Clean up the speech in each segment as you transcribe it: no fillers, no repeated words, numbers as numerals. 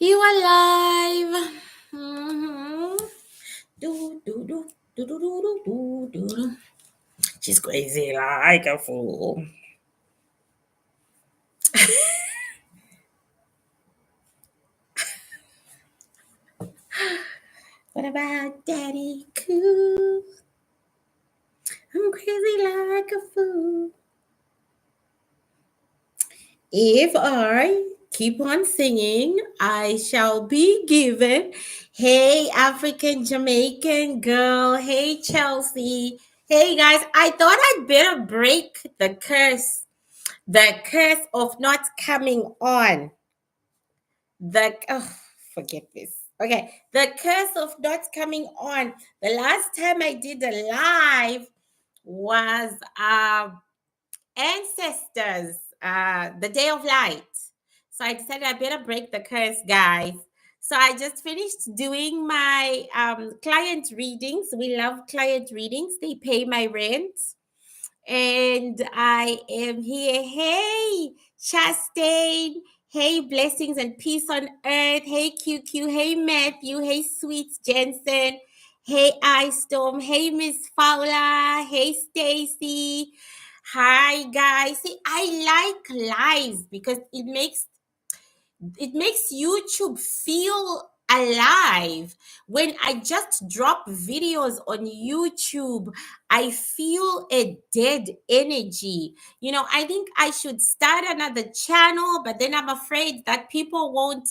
You are live. Mhm. Do, do, do, do, do, do, do, do, do. She's crazy like a fool. What about Daddy Cool? I'm crazy like a fool. If I keep on singing, I shall be given. Hey, African Jamaican girl. Hey, Chelsea. Hey, guys. I thought I'd better break the curse. The curse of not coming on. Forget this. Okay, the curse of not coming on. The last time I did a live was ancestors, the day of light. So I decided I better break the curse, guys. So I just finished doing my client readings. We love client readings. They pay my rent. And I am here. Hey, Chastain. Hey, blessings and peace on earth. Hey, QQ. Hey, Matthew. Hey, Sweets Jensen. Hey, Ice Storm. Hey, Miss Fowler. Hey, Stacy. Hi, guys. See, I like lives because it makes YouTube feel alive. When I just drop videos on YouTube, I feel a dead energy. I think I should start another channel, but then I'm afraid that people won't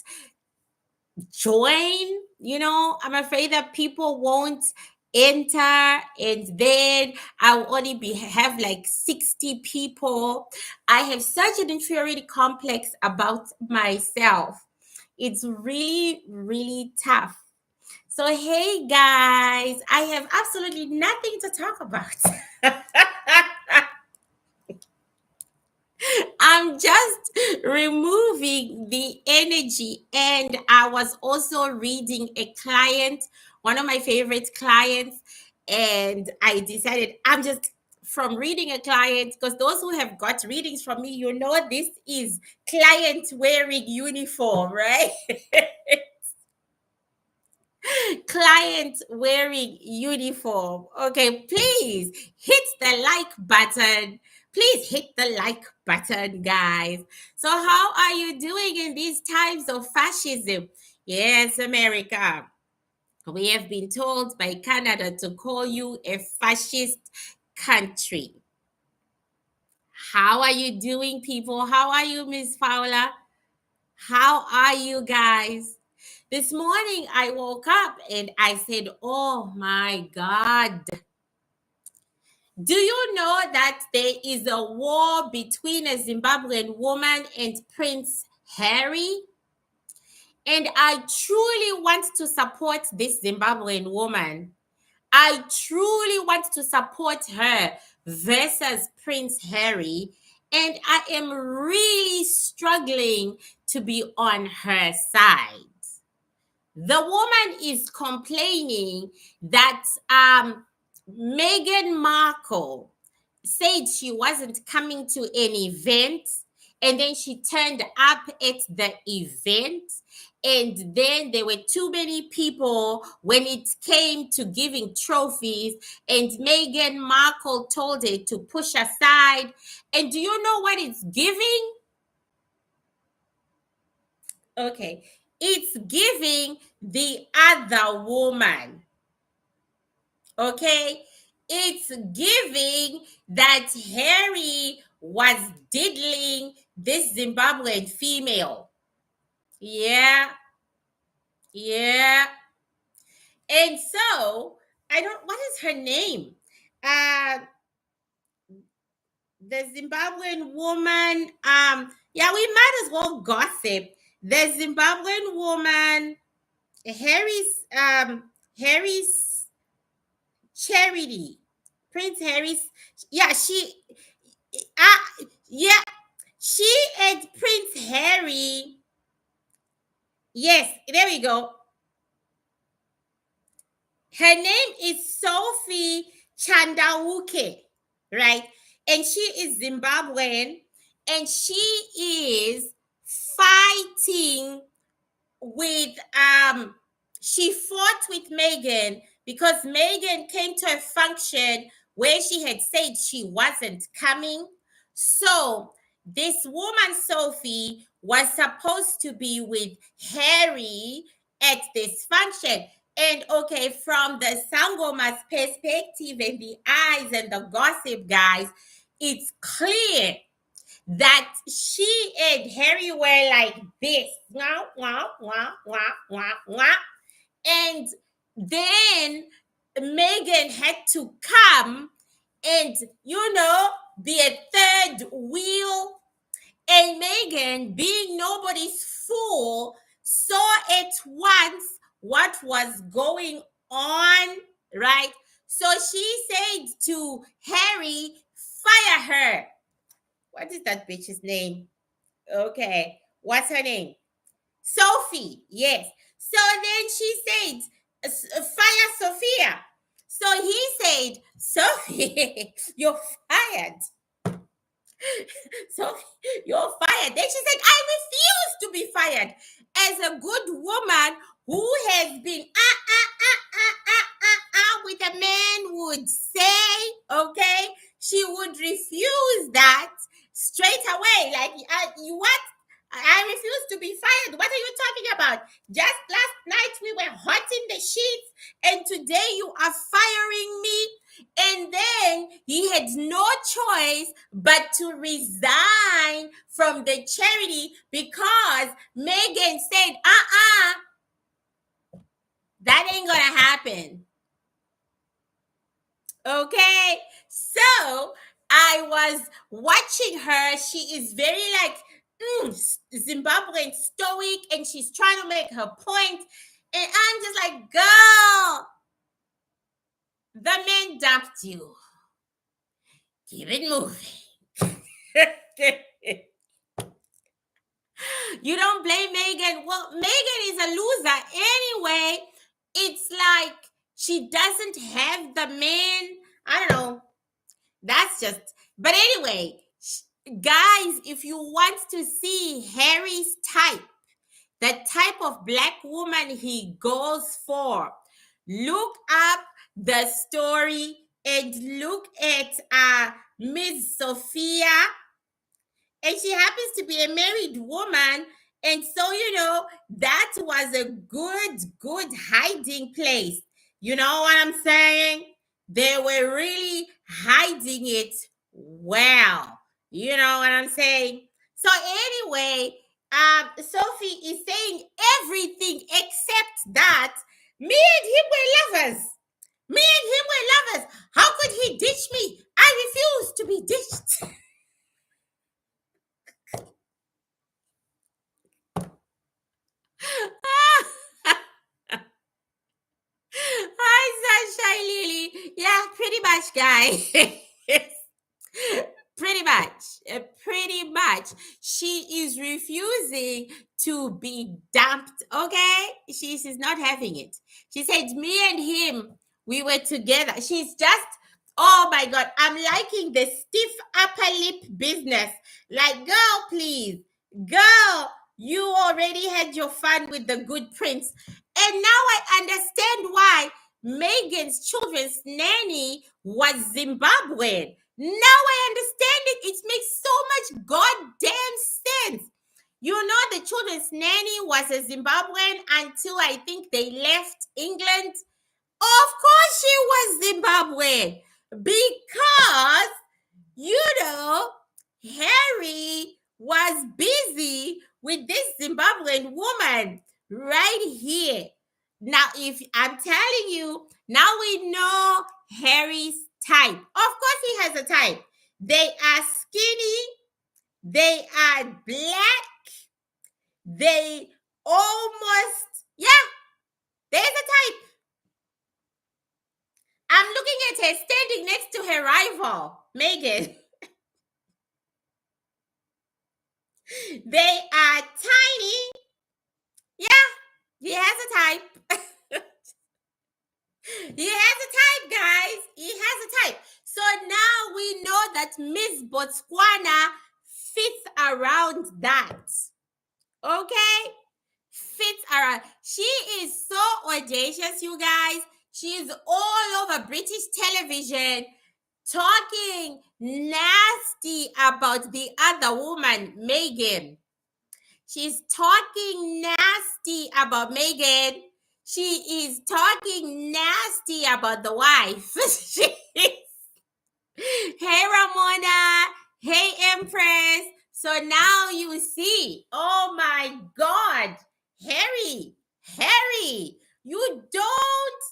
join. I'm afraid that people won't enter, and then I'll only have like 60 people. I have such an inferiority complex about myself. It's really, really tough. So, hey guys, I have absolutely nothing to talk about. I'm just removing the energy. And I was also reading a client, one of my favorite clients, and I decided I'm just from reading a client, because those who have got readings from me, this is client wearing uniform, right? Client wearing uniform. Okay, please hit the like button. Please hit the like button, guys. So, how are you doing in these times of fascism? Yes, America. We have been told by Canada to call you a fascist country. How are you doing, people? How are you, Miss Fowler? How are you guys? This morning I woke up and I said, oh my God. Do you know that there is a war between a Zimbabwean woman and Prince Harry? And I truly want to support this Zimbabwean woman. I truly want to support her versus Prince Harry. And I am really struggling to be on her side. The woman is complaining that Meghan Markle said she wasn't coming to an event, and then she turned up at the event, and then there were too many people when it came to giving trophies, and Meghan Markle told her to push aside. And do you know what it's giving? Okay, it's giving the other woman. Okay, it's giving that Harry was diddling this Zimbabwean female. Yeah, yeah. And so, what is her name? Uh, the Zimbabwean woman, yeah, we might as well gossip. The Zimbabwean woman, Harry's charity, Prince Harry's, yeah, yeah, she and Prince Harry, yes, there we go. Her name is Sophie Chandauke, right? And she is Zimbabwean, and she is fighting with she fought with Megan because Megan came to a function where she had said she wasn't coming. So this woman Sophie was supposed to be with Harry at this function. And okay, from the Sangoma's perspective and the eyes and the gossip guys, it's clear that she and Harry were like this. Wah, wah, wah, wah, wah, wah. And then Megan had to come and, be a third wheel. And Megan, being nobody's fool, saw at once what was going on, right? So she said to Harry, fire her. What is that bitch's name? Okay. What's her name? Sophie. Yes. So then she said, fire Sophia. So he said, Sophie, you're fired. Sophie, you're fired. Then she said, I refuse to be fired. As a good woman who has been with a man would say, okay, she would refuse that straight away. Like, you what? I refuse to be fired. What are you talking about? Just last night we were hot in the sheets, and today you are firing me. And then he had no choice but to resign from the charity because Megan said, that ain't gonna happen. Okay, so I was watching her. She is very like Zimbabwean stoic, and she's trying to make her point. And I'm just like, girl, the man dumped you. Keep it moving. You don't blame Megan. Well, Megan is a loser anyway. It's like she doesn't have the man. I don't know. That's just, but anyway, guys, if you want to see Harry's type, the type of black woman he goes for, look up the story and look at Miss Sophia. And she happens to be a married woman. And so, that was a good hiding place. You know what I'm saying? They were really hiding it well. You know what I'm saying? So anyway, Sophie is saying everything except that me and him were lovers. Me and him were lovers. How could he ditch me? I refuse to be ditched. Hi, Sunshine Lily. Yeah, pretty much, guys. Pretty much. She is refusing to be dumped. Okay, she's not having it. She said, "Me and him, we were together." She's just, oh my God, I'm liking the stiff upper lip business. Like, girl, please, girl. You already had your fun with the good prince. And now I understand why Megan's children's nanny was Zimbabwean. Now I understand it. It makes so much goddamn sense. The children's nanny was a Zimbabwean until I think they left England. Of course she was Zimbabwean because, Harry was busy with this Zimbabwean woman right here. Now, if I'm telling you, now we know Harry's type. Of course, he has a type. They are skinny. They are black. They almost, there's a type. I'm looking at her standing next to her rival, Megan. They are tiny. Yeah, he has a type. He has a type, guys. He has a type. So now we know that Miss Botswana fits around that. Okay? fits around. She is so audacious, you guys. She is all over British television talking nasty about the other woman, Megan. She's talking nasty about Megan. She is talking nasty about the wife. Hey, Ramona. Hey, Empress. So now you see. Oh my God. Harry, you don't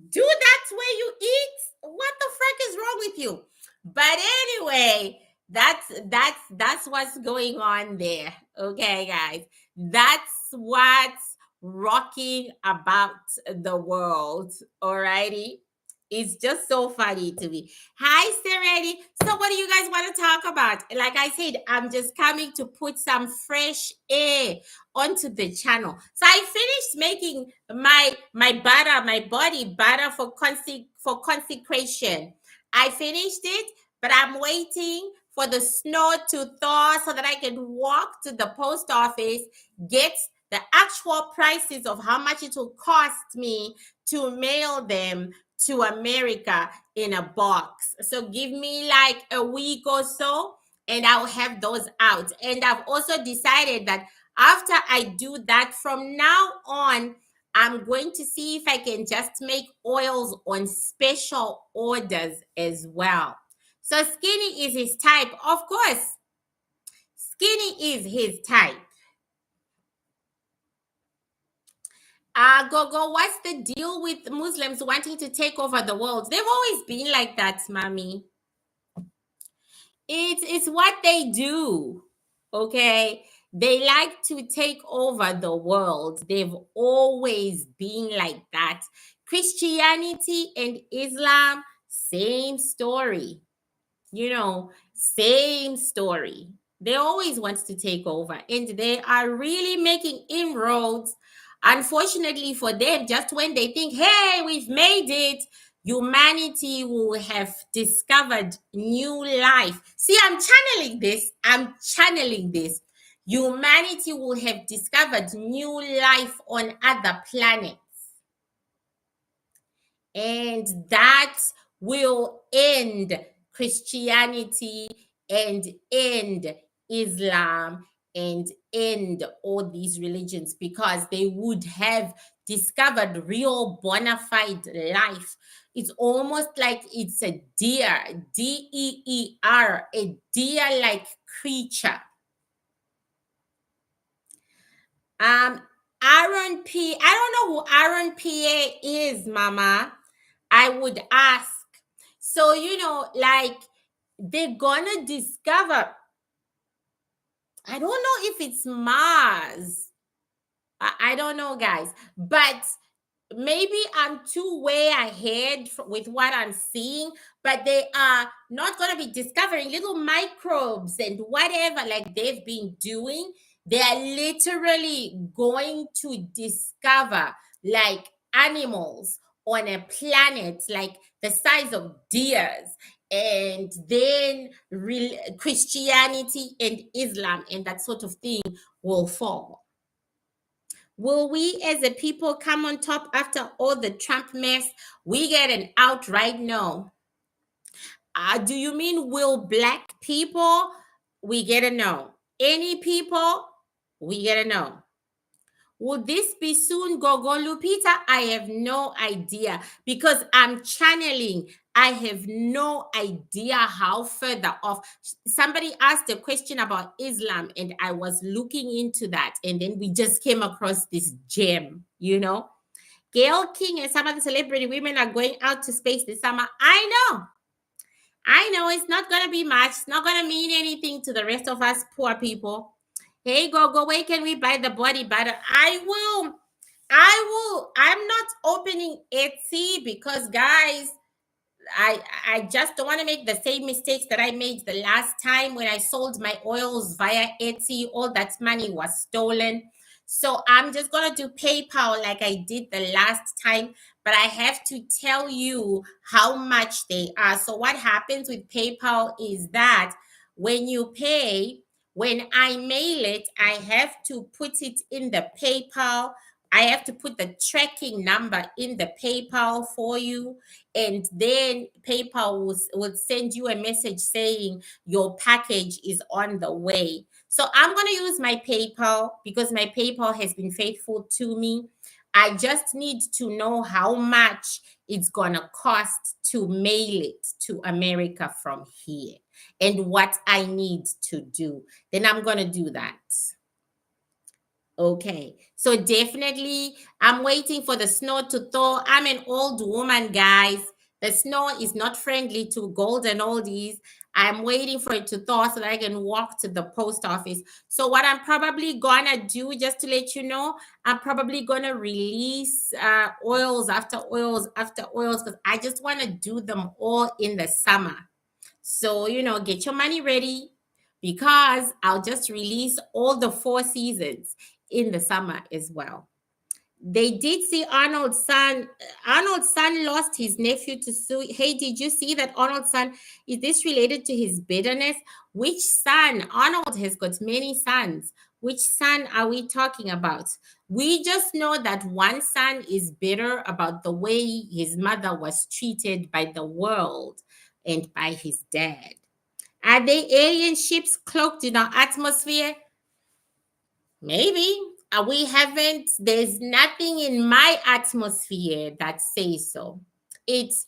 do that way you eat. What the frick is wrong with you? But anyway, that's what's going on there. Okay, guys. That's what's rocking about the world. Alrighty. It's just so funny to me. Hi, Sereni. So, what do you guys want to talk about? Like I said, I'm just coming to put some fresh air onto the channel. So I finished making my butter, my body butter for consecration. I finished it, but I'm waiting for the snow to thaw so that I can walk to the post office, get the actual prices of how much it will cost me to mail them to America in a box. So give me like a week or so and I'll have those out. And I've also decided that after I do that, from now on, I'm going to see if I can just make oils on special orders as well. So Skinny is his type. Of course, Skinny is his type. Gogo, what's the deal with Muslims wanting to take over the world? They've always been like that, mommy. It's what they do. Okay. They like to take over the world. They've always been like that. Christianity and Islam, same story. Same story. They always want to take over, and they are really making inroads. Unfortunately for them, just when they think, hey, we've made it, humanity will have discovered new life. See, I'm channeling this. Humanity will have discovered new life on other planets. And that will end Christianity and end Islam and end all these religions, because they would have discovered real bona fide life. It's almost like it's a deer, DEER, a deer-like creature. Aaron P. I don't know who Aaron PA is, Mama. I would ask. So, like they're gonna discover. I don't know if it's Mars. I don't know, guys. But maybe I'm too way ahead with what I'm seeing, but they are not going to be discovering little microbes and whatever like they've been doing. They are literally going to discover like animals on a planet like the size of deers, and then Christianity and Islam and that sort of thing will fall. Will we as a people come on top after all the Trump mess? We get an outright no. Do you mean will black people? We get a no. Any people? We get a no. Will this be soon, Gogo Lupita? I have no idea, because I'm channeling. I have no idea how further off. Somebody asked a question about Islam, and I was looking into that, and then we just came across this gem, Gail King and some of the celebrity women are going out to space this summer. I know it's not going to be much. It's not going to mean anything to the rest of us poor people. Hey, Gogo, where can we buy the body butter? I will. I'm not opening Etsy because, guys, I just don't want to make the same mistakes that I made the last time when I sold my oils via Etsy. All that money was stolen. So I'm just going to do PayPal like I did the last time, but I have to tell you how much they are. So what happens with PayPal is that when you pay, When I mail it, I have to put it in the PayPal. I have to put the tracking number in the PayPal for you. And then PayPal will send you a message saying your package is on the way. So I'm going to use my PayPal because my PayPal has been faithful to me. I just need to know how much it's going to cost to mail it to America from here and what I need to do. Then I'm going to do that. Okay. So definitely, I'm waiting for the snow to thaw. I'm an old woman, guys. The snow is not friendly to golden oldies. I'm waiting for it to thaw so that I can walk to the post office. So what I'm probably gonna do, just to let you know, I'm probably gonna release oils after oils after oils because I just want to do them all in the summer. So, get your money ready because I'll just release all the 4 seasons in the summer as well. They did see Arnold's son. Arnold's son lost his nephew to sue. Hey, did you see that Arnold's son? Is this related to his bitterness? Which son? Arnold has got many sons. Which son are we talking about? We just know that one son is bitter about the way his mother was treated by the world and by his dad. Are they alien ships cloaked in our atmosphere? Maybe. We haven't, there's nothing in my atmosphere that says so. It's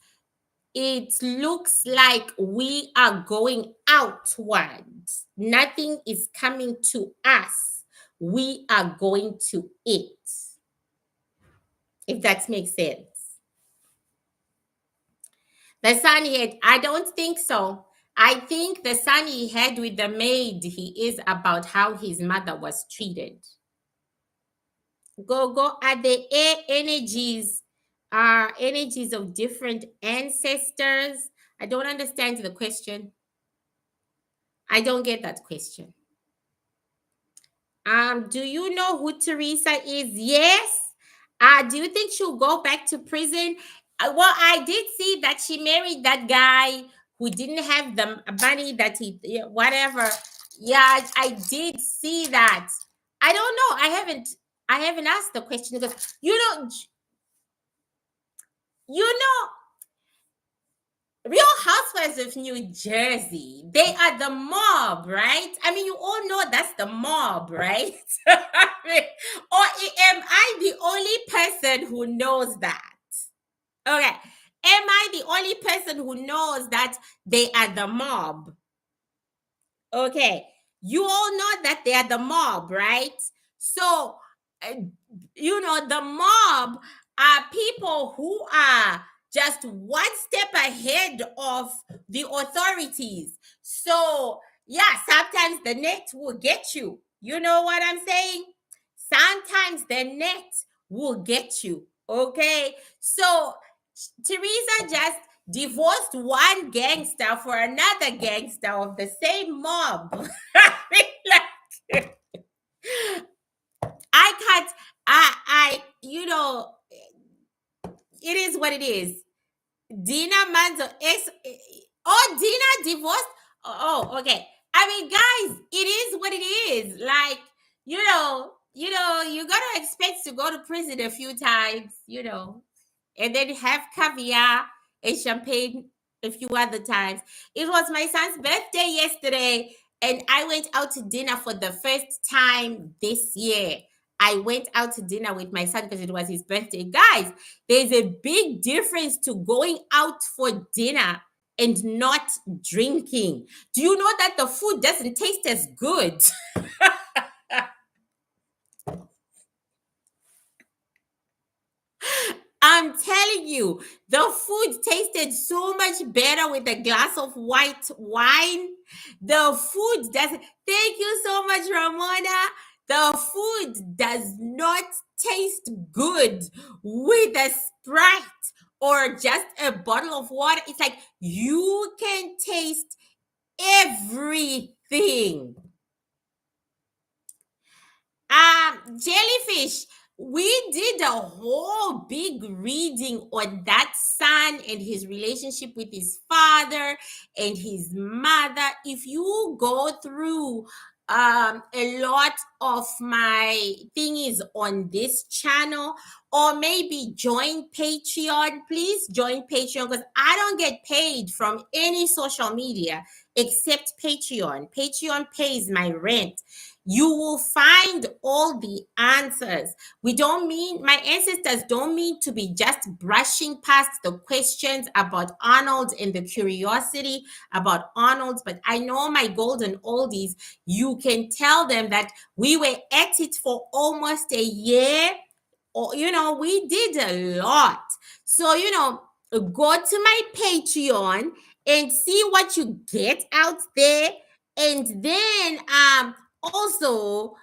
it looks like we are going outwards. Nothing is coming to us. We are going to it. If that makes sense. The son he had, I don't think so. I think the son he had with the maid, he is about how his mother was treated. Go are the air energies, are energies of different ancestors. I don't understand the question. I don't get that question. Do you know who Teresa is? Yes. Do you think she'll go back to prison? Well, I did see that she married that guy who didn't have the money that whatever. Yeah, I did see that. I don't know. I haven't asked the question because you know Real Housewives of New Jersey, they are the mob, right? I mean, you all know that's the mob, right? Or am I the only person who knows that? Okay. Am I the only person who knows that they are the mob? Okay. You all know that they are the mob, right? So, uh, the mob are people who are just one step ahead of the authorities. So, yeah, sometimes the net will get you. You know what I'm saying? Sometimes the net will get you. Okay. So, Teresa just divorced one gangster for another gangster of the same mob. I can't. It is what it is. Dina Manzo ex. Oh, Dina divorced. Oh, okay. I mean, guys, it is what it is. Like, you gotta expect to go to prison a few times, and then have caviar and champagne a few other times. It was my son's birthday yesterday, and I went out to dinner for the first time this year. I went out to dinner with my son because it was his birthday. Guys, there's a big difference to going out for dinner and not drinking. Do you know that the food doesn't taste as good? I'm telling you, the food tasted so much better with a glass of white wine. The food doesn't. Thank you so much, Ramona. The food does not taste good with a Sprite or just a bottle of water. It's like you can taste everything. Jellyfish, we did a whole big reading on that son and his relationship with his father and his mother. If you go through a lot of my thing is on this channel, or maybe join Patreon. Please join Patreon, because I don't get paid from any social media except Patreon. Patreon pays my rent. You will find all the answers. My ancestors don't mean to be just brushing past the questions about Arnold and the curiosity about Arnold, but I know my golden oldies, you can tell them that we were at it for almost a year, or we did a lot. So go to my Patreon and see what you get out there, and then also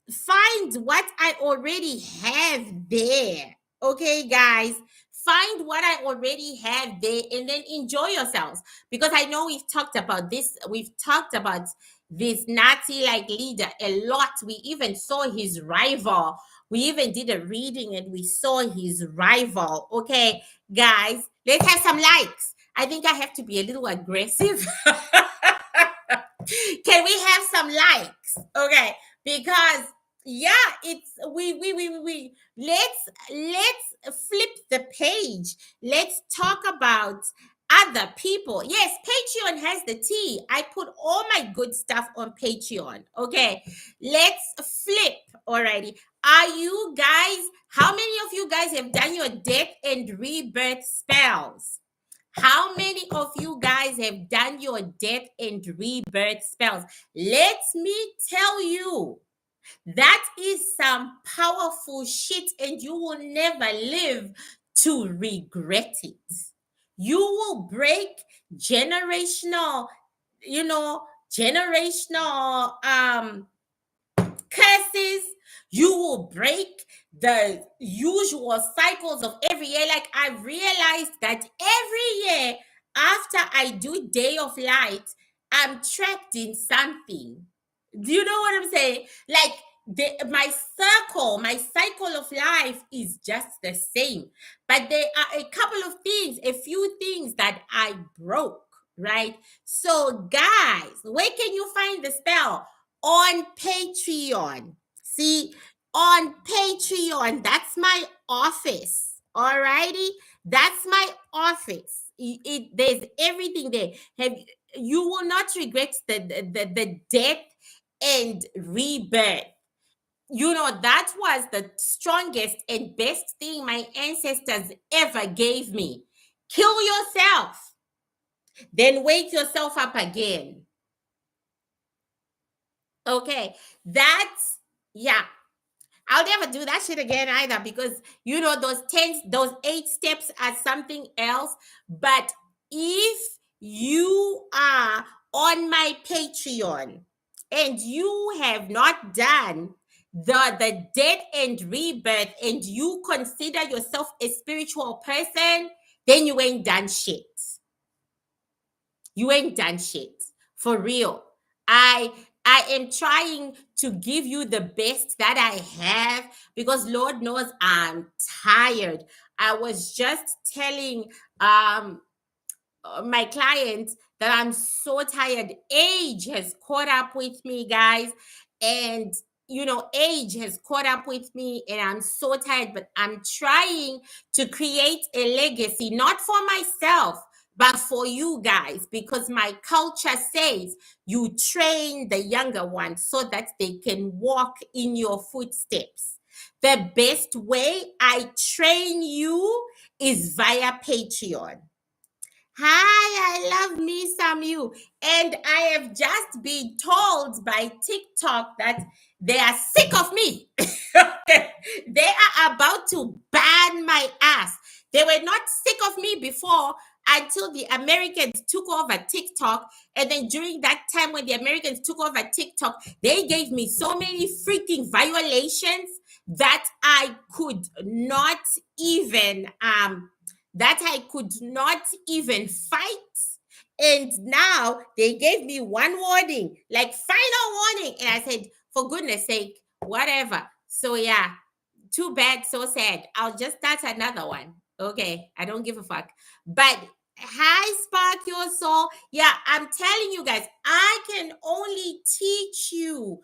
find what I already have there. Okay, guys, find what I already have there, and then enjoy yourselves, because I know we've talked about this. We've talked about this Nazi like leader a lot. We even saw his rival. We even did a reading and we saw his rival. Okay, guys, let's have some likes. I think I have to be a little aggressive. Can we have some likes? Okay, because yeah, it's we let's flip the page. Let's talk about other people. Yes, Patreon has the tea. I put all my good stuff on Patreon. Okay, let's flip already. Are you guys, how many of you guys have done your death and rebirth spells? How many of you guys have done your death and rebirth spells? Let me tell you, that is some powerful shit, and you will never live to regret it. You will break generational, generational curses. You will break the usual cycles of every year. Like, I realized that every year after I do Day of Light, I'm trapped in something. Do you know what I'm saying? Like, my cycle of life is just the same. But there are a couple of things, a few things that I broke, right? So, guys, where can you find the spell? On Patreon. See, on Patreon, that's my office. Alrighty, that's my office. There's everything there. You will not regret the death and rebirth. That was the strongest and best thing my ancestors ever gave me. Kill yourself, then wake yourself up again. Okay, yeah. I'll never do that shit again either, because those 8 steps are something else. But if you are on my Patreon and you have not done the death and rebirth, and you consider yourself a spiritual person, then you ain't done shit. You ain't done shit. For real. I am trying to give you the best that I have, because Lord knows I'm tired. I was just telling my clients that I'm so tired. Age has caught up with me, guys. And age has caught up with me, and I'm so tired, but I'm trying to create a legacy, not for myself, but for you guys, because my culture says you train the younger ones so that they can walk in your footsteps. The best way I train you is via Patreon. Hi, I love me some you. And I have just been told by TikTok that they are sick of me. They are about to ban my ass. They were not sick of me before, until the Americans took over TikTok. And then during that time when the Americans took over TikTok, they gave me so many freaking violations that I could not even fight. And now they gave me one warning, like final warning. And I said, for goodness sake, whatever. So yeah, too bad, so sad. I'll just start another one. Okay, I don't give a fuck. But Hi, Spark Your Soul. Yeah, I'm telling you guys, I can only teach you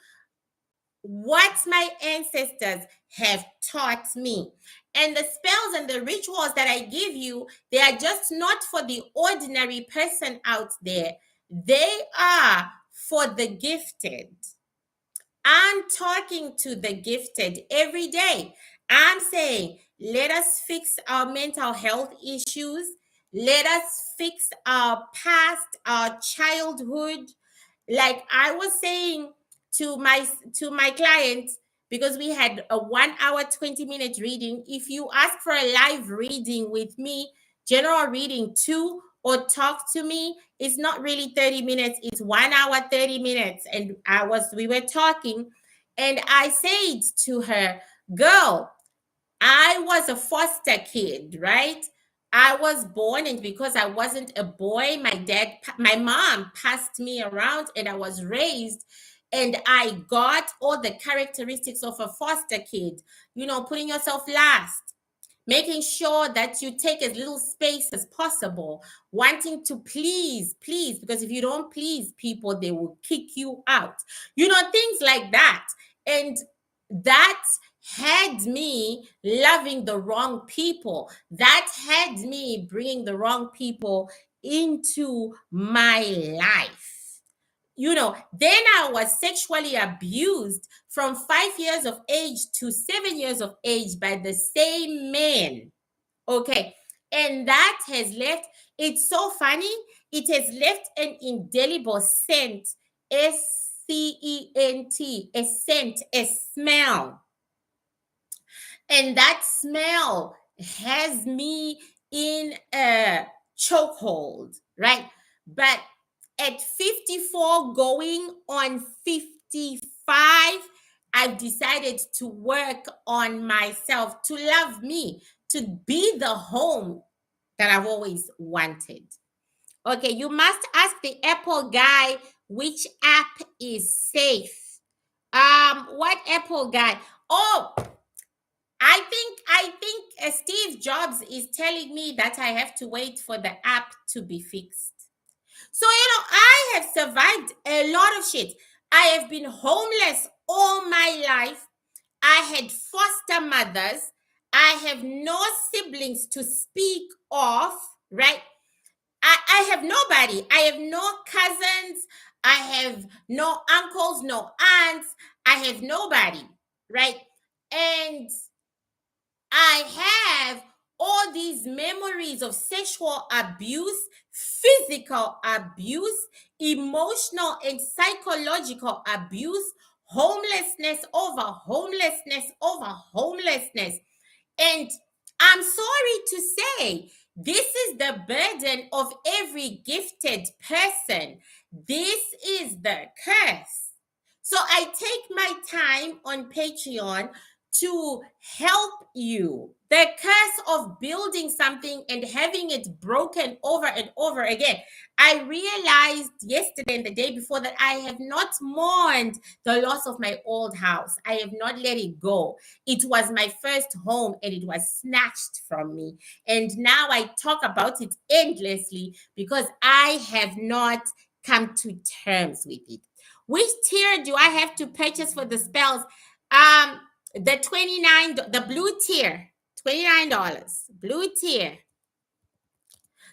what my ancestors have taught me. And the spells and the rituals that I give you, they are just not for the ordinary person out there. They are for the gifted. I'm talking to the gifted every day. I'm saying, let us fix our mental health issues. Let us fix our past, our childhood. Like I was saying to my clients, because we had a 1 hour 20-minute reading. If you ask for a live reading with me, general reading too, or talk to me, it's not really 30 minutes, it's 1 hour 30 minutes. And we were talking, and I said to her, girl, I was a foster kid, right? I was born, and because I wasn't a boy, my mom passed me around, and I was raised, and I got all the characteristics of a foster kid, putting yourself last, making sure that you take as little space as possible, wanting to please, because if you don't please people, they will kick you out, things like that. And that had me loving the wrong people. That had me bringing the wrong people into my life. Then I was sexually abused from 5 years of age to 7 years of age by the same man. Okay. And that has left, it's so funny, it has left an indelible scent, scent, a scent, a smell. And that smell has me in a chokehold, right? But at 54, going on 55, I've decided to work on myself, to love me, to be the home that I've always wanted. Okay, you must ask the Apple guy which app is safe. What Apple guy? Oh, I think Steve Jobs is telling me that I have to wait for the app to be fixed. So, I have survived a lot of shit. I have been homeless all my life. I had foster mothers. I have no siblings to speak of, right? I have nobody. I have no cousins. I have no uncles, no aunts. I have nobody, right? And I have all these memories of sexual abuse, physical abuse, emotional and psychological abuse, homelessness over homelessness over homelessness. And I'm sorry to say, this is the burden of every gifted person. This is the curse. So I take my time on Patreon to help you. The curse of building something and having it broken over and over again. I realized yesterday and the day before that I have not mourned the loss of my old house. I have not let it go. It was my first home and it was snatched from me. And now I talk about it endlessly because I have not come to terms with it. Which tier do I have to purchase for the spells? The the blue tier, $29, blue tier.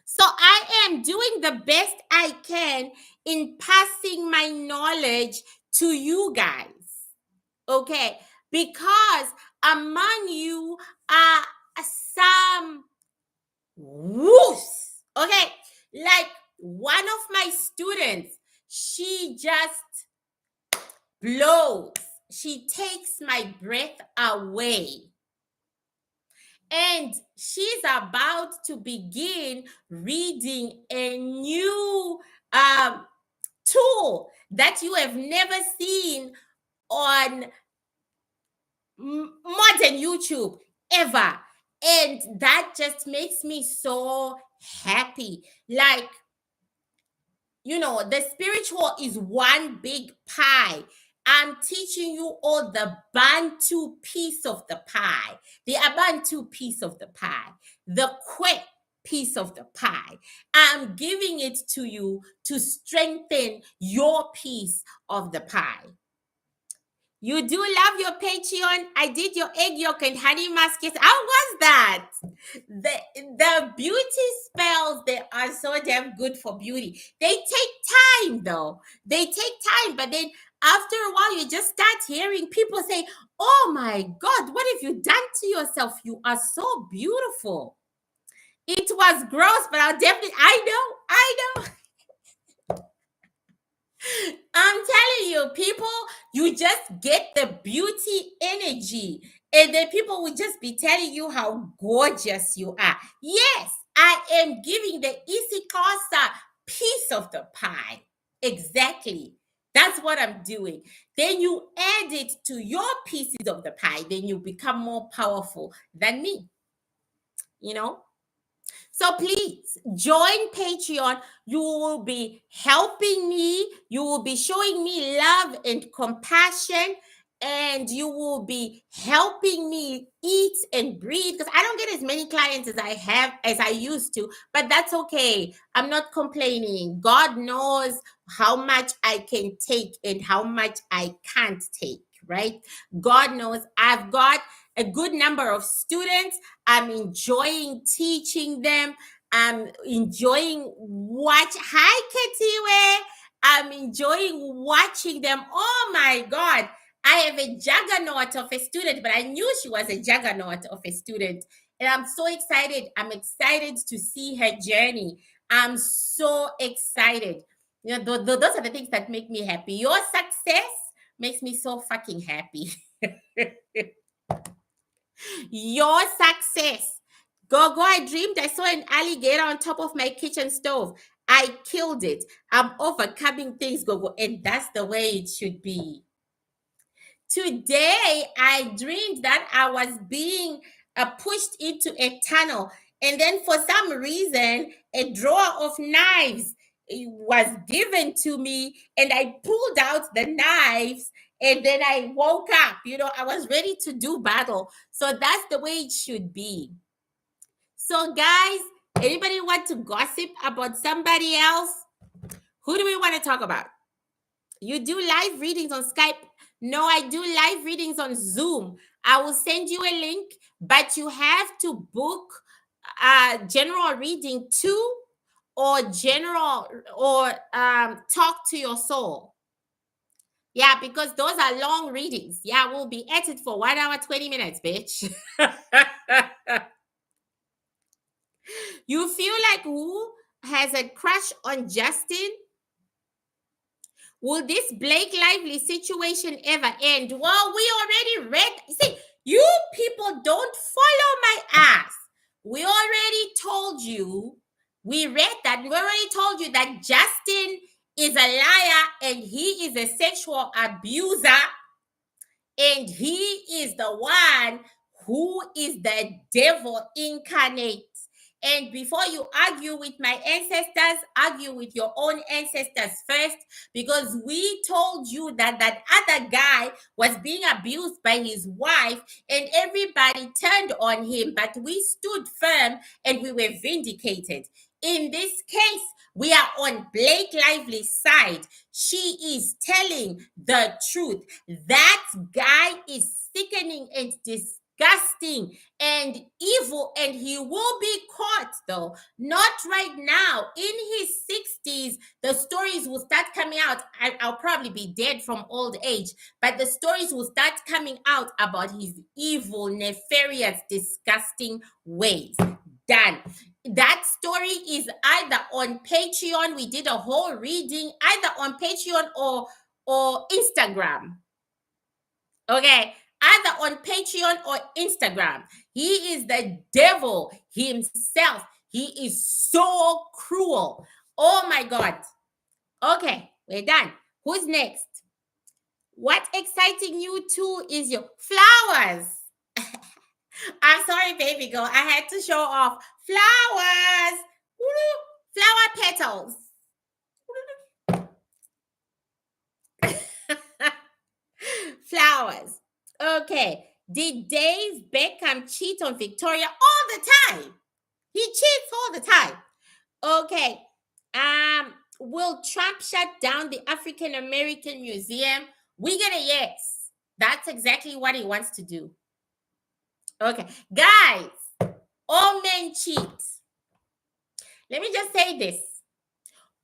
So I am doing the best I can in passing my knowledge to you guys. Okay, because among you are some woos. Okay, like one of my students, she just blows. She takes my breath away. And she's about to begin reading a new tool that you have never seen on modern YouTube ever. And that just makes me so happy. Like, the spiritual is one big pie. I'm teaching you all the Bantu piece of the pie, the Abantu piece of the pie, the quick. piece of the pie. I'm giving it to you to strengthen your piece of the pie. You do love your Patreon. I did your egg yolk and honey muskets. How was that? The beauty spells, they are so damn good for beauty. They take time though. They take time, but then after a while, you just start hearing people say, "Oh my God, what have you done to yourself? You are so beautiful." It was gross, but I know. I'm telling you, people, you just get the beauty energy, and then people will just be telling you how gorgeous you are. Yes, I am giving the Isikasa piece of the pie. Exactly. That's what I'm doing. Then you add it to your pieces of the pie, then you become more powerful than me. You know? So please join Patreon. You will be helping me. You will be showing me love and compassion. And you will be helping me eat and breathe, because I don't get as many clients as I used to, but that's okay. I'm not complaining. God knows how much I can take and how much I can't take, right? God knows I've got a good number of students. I'm enjoying teaching them. I'm enjoying Hi, Ketiwe. I'm enjoying watching them. Oh my God. I have a juggernaut of a student, but I knew she was a juggernaut of a student. And I'm so excited. I'm excited to see her journey. I'm so excited. You know, those are the things that make me happy. Your success makes me so fucking happy. Your success. Go, I dreamed I saw an alligator on top of my kitchen stove. I killed it. I'm overcoming things, Go, and that's the way it should be. Today, I dreamed that I was being pushed into a tunnel, and then for some reason, a drawer of knives was given to me, and I pulled out the knives, and then I woke up. You know, I was ready to do battle. So that's the way it should be. So, guys, anybody want to gossip about somebody else? Who do we want to talk about? You do live readings on Skype? No, I do live readings on Zoom. I will send you a link, but you have to book general reading 2 or general or talk to your soul. Yeah, because those are long readings. Yeah, we'll be at it for 1 hour, 20 minutes, bitch. You feel like who has a crush on Justin? Will this Blake Lively situation ever end? Well, we already read. See, you people don't follow my ass. We already told you. We read that. We already told you that Justin is a liar and he is a sexual abuser. And he is the one who is the devil incarnate. And before you argue with my ancestors, argue with your own ancestors first, because we told you that that other guy was being abused by his wife and everybody turned on him, but we stood firm and we were vindicated. In this case, we are on Blake Lively's side. She is telling the truth. That guy is sickening and disgusting and evil, and he will be caught, though not right now. In his 60s, the stories will start coming out. I'll probably be dead from old age, but the stories will start coming out about his evil, nefarious, disgusting ways. Done. That story is either on Patreon. We did a whole reading either on Patreon or Instagram. Okay, either on Patreon or Instagram. He is the devil himself. He is so cruel. Oh my God. Okay, we're done. Who's next? What exciting you too is your flowers. I'm sorry, baby girl. I had to show off flowers. Flower petals. Flowers. Okay. Did Dave Beckham cheat on Victoria all the time? He cheats all the time. Okay. Will Trump shut down the African American Museum? We get a yes. That's exactly what he wants to do. Okay. Guys, all men cheat. Let me just say this.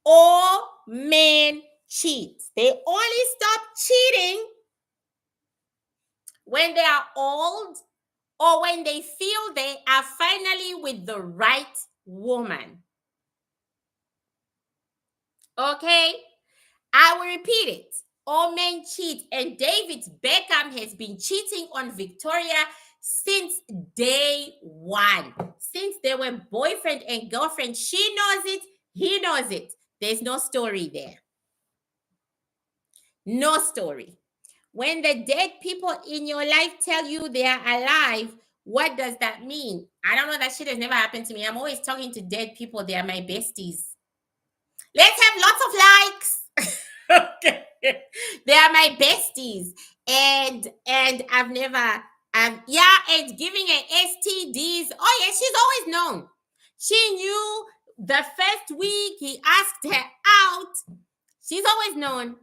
All men cheat. They only stop cheating when they are old or when they feel they are finally with the right woman. Okay? I will repeat it. All men cheat, and David Beckham has been cheating on Victoria since day one. Since they were boyfriend and girlfriend, she knows it, he knows it. There's no story there. No story. When the dead people in your life tell you they are alive, what does that mean? I don't know. That shit has never happened to me. I'm always talking to dead people. They are my besties. Let's have lots of likes. Okay. They are my besties. And I've never and giving an STDs. Oh yeah, she's always known. She knew the first week he asked her out. She's always known.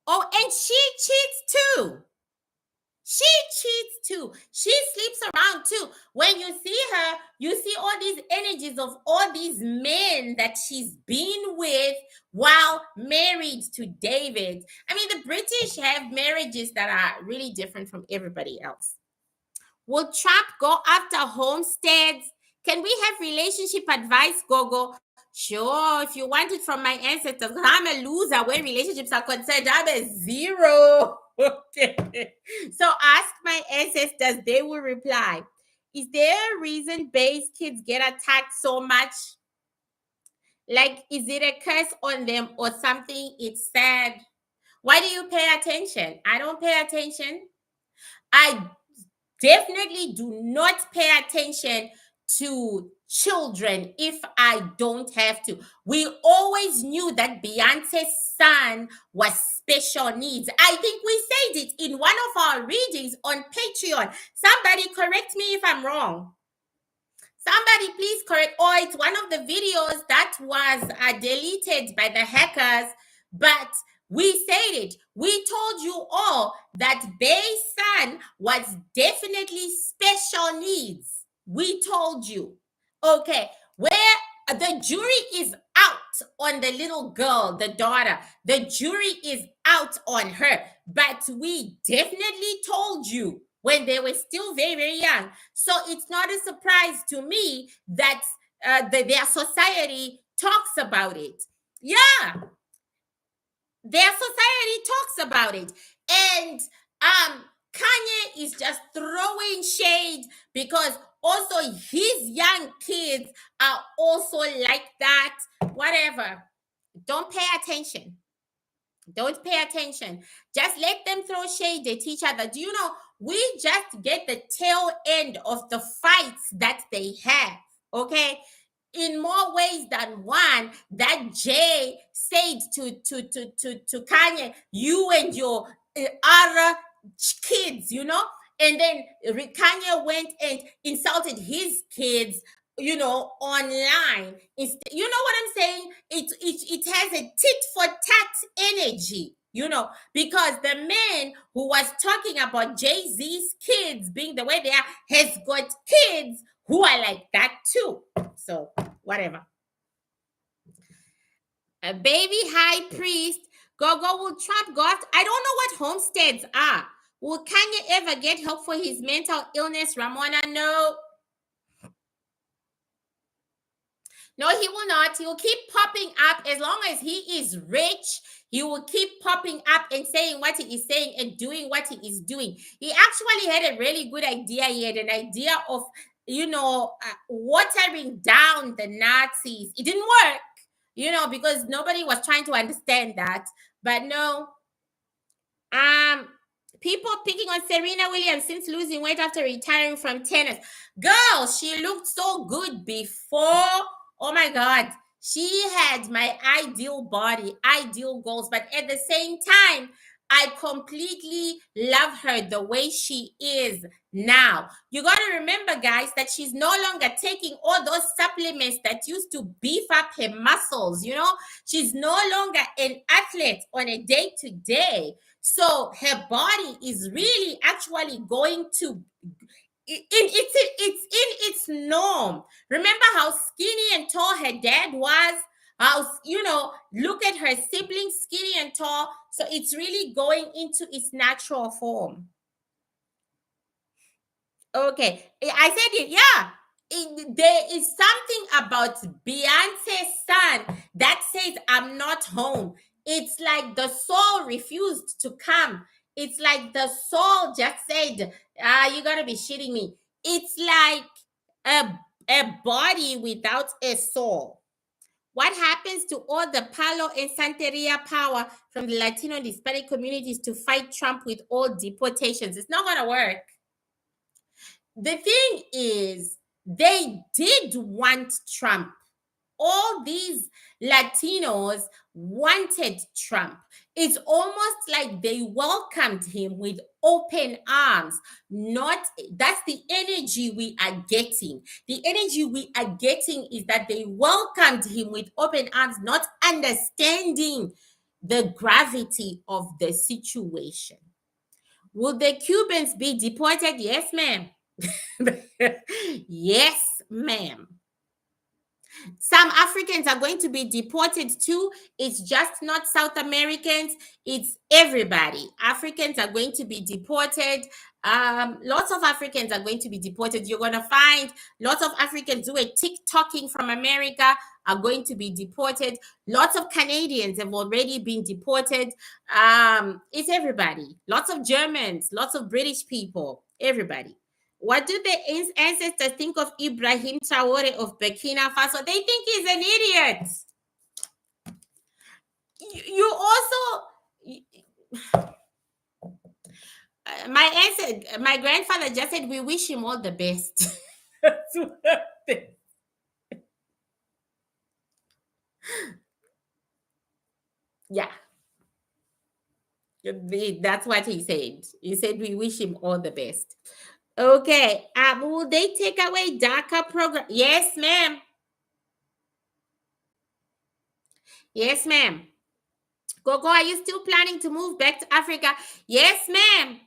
Oh, and she cheats too. She cheats too. She sleeps around too. When you see her, you see all these energies of all these men that she's been with while married to David. I mean, the British have marriages that are really different from everybody else. Will Trump go after homesteads? Can we have relationship advice, Gogo? Sure, if you want it from my ancestors, I'm a loser where relationships are concerned. I'm a zero. Okay. So ask my ancestors, they will reply. Is there a reason base kids get attacked so much? Like, is it a curse on them or something? It's sad. Why do you pay attention? I don't pay attention. I definitely do not pay attention to children if I don't have to. We always knew that Beyonce's son was special needs. I think we said it in one of our readings on Patreon. Somebody correct me if I'm wrong. Somebody please correct. Or it's one of the videos that was deleted by the hackers, but we said it. We told you all that Bay's son was definitely special needs. We told you. Okay, where the jury is out on the little girl, the daughter. The jury is out on her. But we definitely told you when they were still very, very young. So it's not a surprise to me that their society talks about it. Yeah, their society talks about it. And Kanye is just throwing shade because also his young kids are also like that. Whatever. Don't pay attention. Don't pay attention. Just let them throw shade at each other. Do you know, we just get the tail end of the fights that they have, okay? In more ways than one, that Jay said to Kanye, you and your other kids, you know? And then Kanye went and insulted his kids, you know, online. You know what I'm saying? It has a tit for tat energy, you know, because the man who was talking about Jay-Z's kids being the way they are has got kids who are like that too. So whatever. A baby high priest. Will Trump go after? I don't know what homesteads are. Will Kanye ever get help for his mental illness, Ramona? No. No, he will not. He will keep popping up as long as he is rich. He will keep popping up and saying what he is saying and doing what he is doing. He actually had a really good idea. He had an idea of, you know, watering down the Nazis. It didn't work, you know, because nobody was trying to understand that. But no, people picking on Serena Williams since losing weight after retiring from tennis. Girl, she looked so good before. Oh my God. She had my ideal body, ideal goals. But at the same time, I completely love her the way she is now. You got to remember, guys, that she's no longer taking all those supplements that used to beef up her muscles. She's no longer an athlete on a day to day. So her body is really actually going to it's in its norm. Remember how skinny and tall her dad was? How, look at her siblings, skinny and tall. So it's really going into its natural form. Okay, I said it. Yeah, there is something about Beyonce's son that says, "I'm not home." It's like the soul refused to come. It's like the soul just said, "You gotta be shitting me." It's like a body without a soul. What happens to all the Palo and Santeria power from the Latino and Hispanic communities to fight Trump with all deportations? It's not gonna work. The thing is, they did want Trump. All these Latinos wanted Trump. It's almost like they welcomed him with open arms. That's the energy we are getting. The energy we are getting is that they welcomed him with open arms, not understanding the gravity of the situation. Will the Cubans be deported? Yes, ma'am. Yes, ma'am. Some Africans are going to be deported too. It's just not South Americans, it's everybody. Africans are going to be deported. Lots of Africans are going to be deported. You're going to find lots of Africans who are TikToking from America are going to be deported. Lots of Canadians have already been deported. It's everybody. Lots of Germans, lots of British people, everybody. What do the ancestors think of Ibrahim Traore of Burkina Faso? They think he's an idiot. You also, my grandfather just said we wish him all the best. Yeah. That's what he said. He said we wish him all the best. Okay. Will they take away DACA program? Yes, ma'am. Yes, ma'am. Gogo, are you still planning to move back to Africa? Yes, ma'am.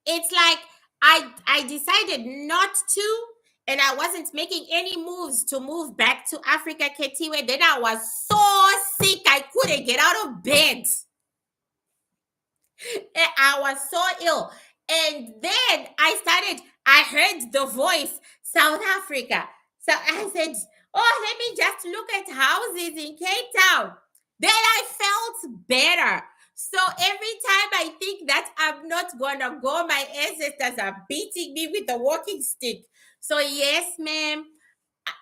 It's like I decided not to, and I wasn't making any moves to move back to Africa, Ketiwe. Then I was so sick I couldn't get out of bed. I was so ill. And then I heard the voice, South Africa. So I said, oh, let me just look at houses in Cape Town. Then I felt better. So every time I think that I'm not going to go, my ancestors are beating me with a walking stick. So yes, ma'am,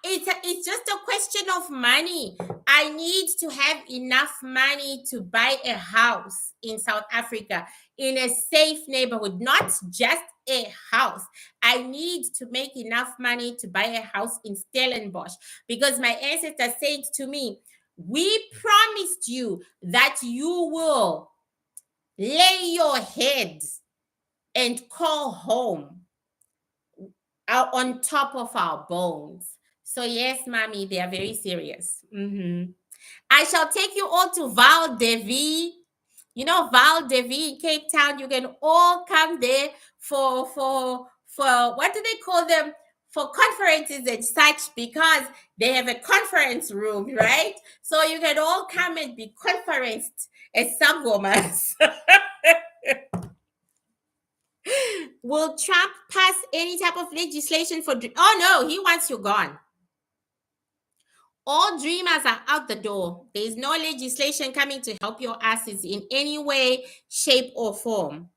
it's just a question of money. I need to have enough money to buy a house in South Africa in a safe neighborhood, not just a house. I need to make enough money to buy a house in Stellenbosch because my ancestors said to me, we promised you that you will lay your head and call home on top of our bones. So yes, mommy, they are very serious. I shall take you all to Val de Vie. You know Val de Vie in Cape Town. You can all come there for what do they call them? For conferences and such, because they have a conference room, right? So you can all come and be conferenced as sangomas. Will Trump pass any type of legislation for? Oh no, he wants you gone. All dreamers are out the door. There is no legislation coming to help your asses in any way, shape, or form.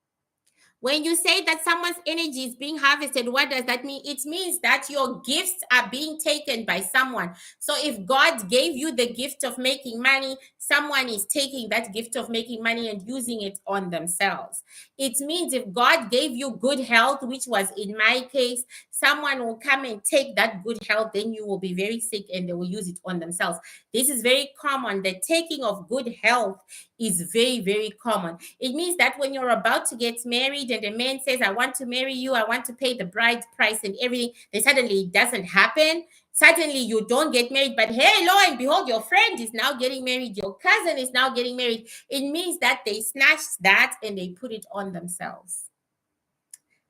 When you say that someone's energy is being harvested, what does that mean? It means that your gifts are being taken by someone. So if God gave you the gift of making money, someone is taking that gift of making money and using it on themselves. It means if God gave you good health, which was in my case, someone will come and take that good health, then you will be very sick and they will use it on themselves. This is very common. The taking of good health is very, very common. It means that when you're about to get married and the man says, I want to marry you, I want to pay the bride price and everything, then suddenly it doesn't happen. Suddenly you don't get married, but hey, lo and behold, your friend is now getting married, your cousin is now getting married. It means that they snatched that and they put it on themselves.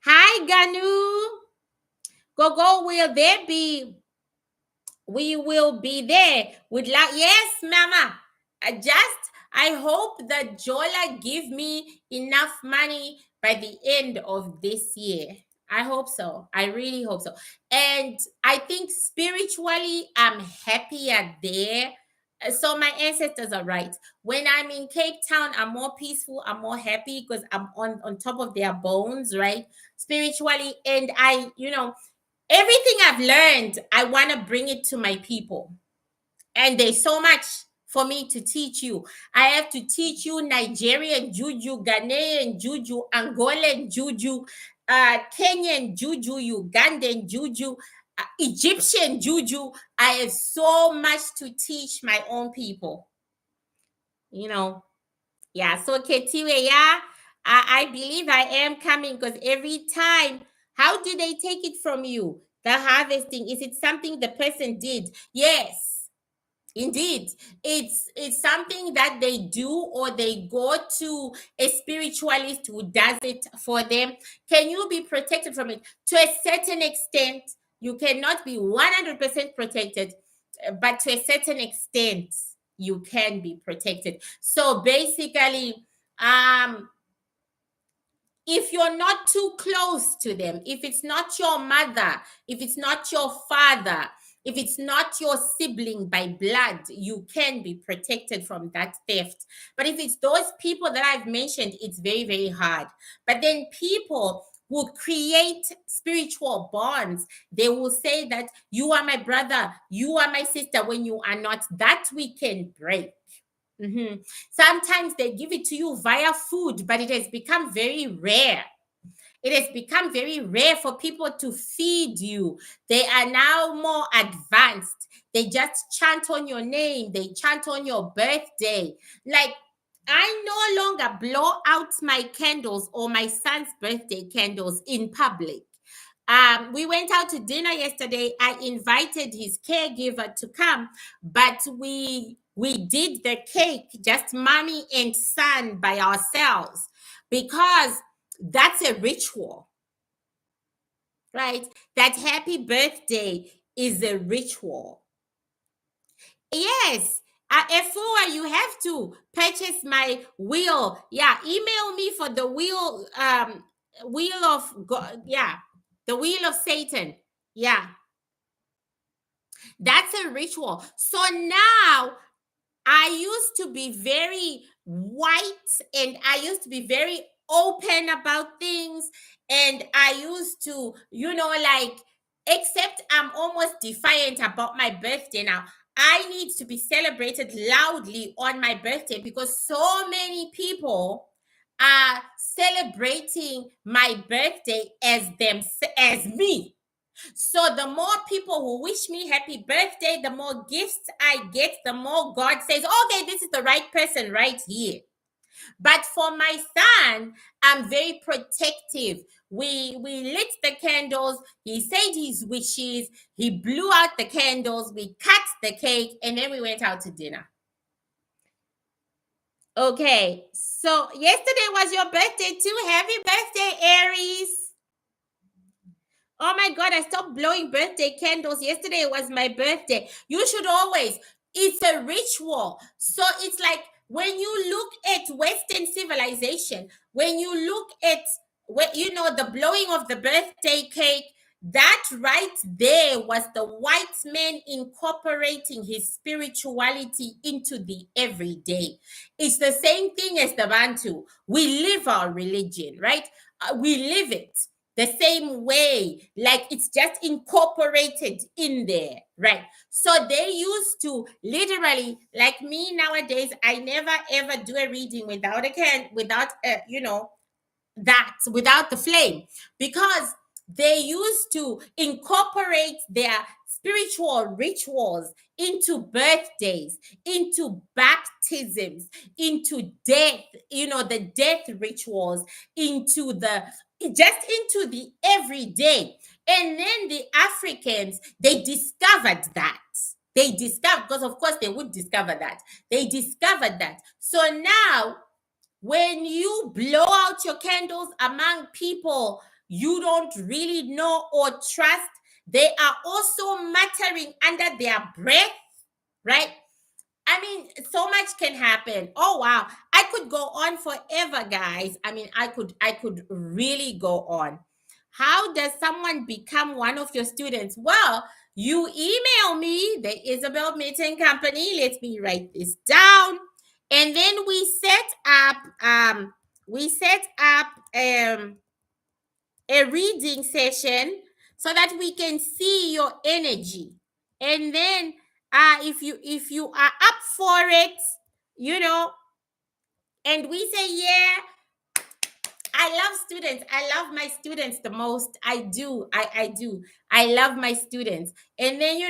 Hi, Ganu. Gogo, will there be? We will be there with yes, mama. I hope that Jola give me enough money by the end of this year. I hope so. I really hope so. And I think spiritually, I'm happier there. So my ancestors are right. When I'm in Cape Town, I'm more peaceful. I'm more happy because I'm on top of their bones, right? Spiritually, and everything I've learned, I want to bring it to my people. And there's so much for me to teach you. I have to teach you Nigerian juju, Ghanaian juju, Angolan juju, Kenyan juju, Ugandan juju, Egyptian juju. I have so much to teach my own people. Yeah. So Ketiwe, yeah, I believe I am coming because every time, how do they take it from you? The harvesting, is it something the person did? Yes. Indeed, it's something that they do, or they go to a spiritualist who does it for them. Can you be protected from it? To a certain extent, you cannot be 100% protected, but to a certain extent, you can be protected. So basically, if you're not too close to them, if it's not your mother, if it's not your father, if it's not your sibling by blood, you can be protected from that theft. But if it's those people that I've mentioned, it's very, very hard. But then people will create spiritual bonds. They will say that you are my brother, you are my sister, when you are not. That we can break. Sometimes they give it to you via food, but it has become very rare. It has become very rare for people to feed you. They are now more advanced. They just chant on your name. They chant on your birthday. Like, I no longer blow out my candles or my son's birthday candles in public. We went out to dinner yesterday. I invited his caregiver to come, but we did the cake, just mommy and son by ourselves, because that's a ritual, right? That happy birthday is a ritual. Yes. Efua, you have to purchase my wheel. Yeah, email me for the wheel of God. Yeah, the wheel of Satan. Yeah, that's a ritual. So now I used to be very white and I used to be very open about things. And I used to, except I'm almost defiant about my birthday now. I need to be celebrated loudly on my birthday because so many people are celebrating my birthday as me. So the more people who wish me happy birthday, the more gifts I get, the more God says, okay, this is the right person right here. But for my son, I'm very protective. We lit the candles. He said his wishes. He blew out the candles. We cut the cake, and then we went out to dinner. Okay, so yesterday was your birthday too. Happy birthday, Aries. Oh my God, I stopped blowing birthday candles. Yesterday was my birthday. You should always, it's a ritual. So it's like when you look at Western civilization, when you look at, the blowing of the birthday cake, that right there was the white man incorporating his spirituality into the everyday. It's the same thing as the Bantu. We live our religion, right? We live it. the same way, like it's just incorporated in there, right? So they used to literally, like me nowadays, I never ever do a reading without without that, without the flame, because they used to incorporate their spiritual rituals into birthdays, into baptisms, into death, the death rituals, into the just into the everyday. And then the Africans, they discovered that. They discovered, because of course they would discover that. They discovered that. So now when you blow out your candles among people you don't really know or trust, they are also muttering under their breath, right? I mean, so much can happen. Oh wow, I could go on forever, guys. I mean, I could really go on. How does someone become one of your students? Well, you email me, the Isobel Mitton Company. Let me write this down. And then we set up a reading session so that we can see your energy. And then if you are up for it, you know, and we say, yeah, I love students. I love my students the most. I do. I do. I love my students. And then,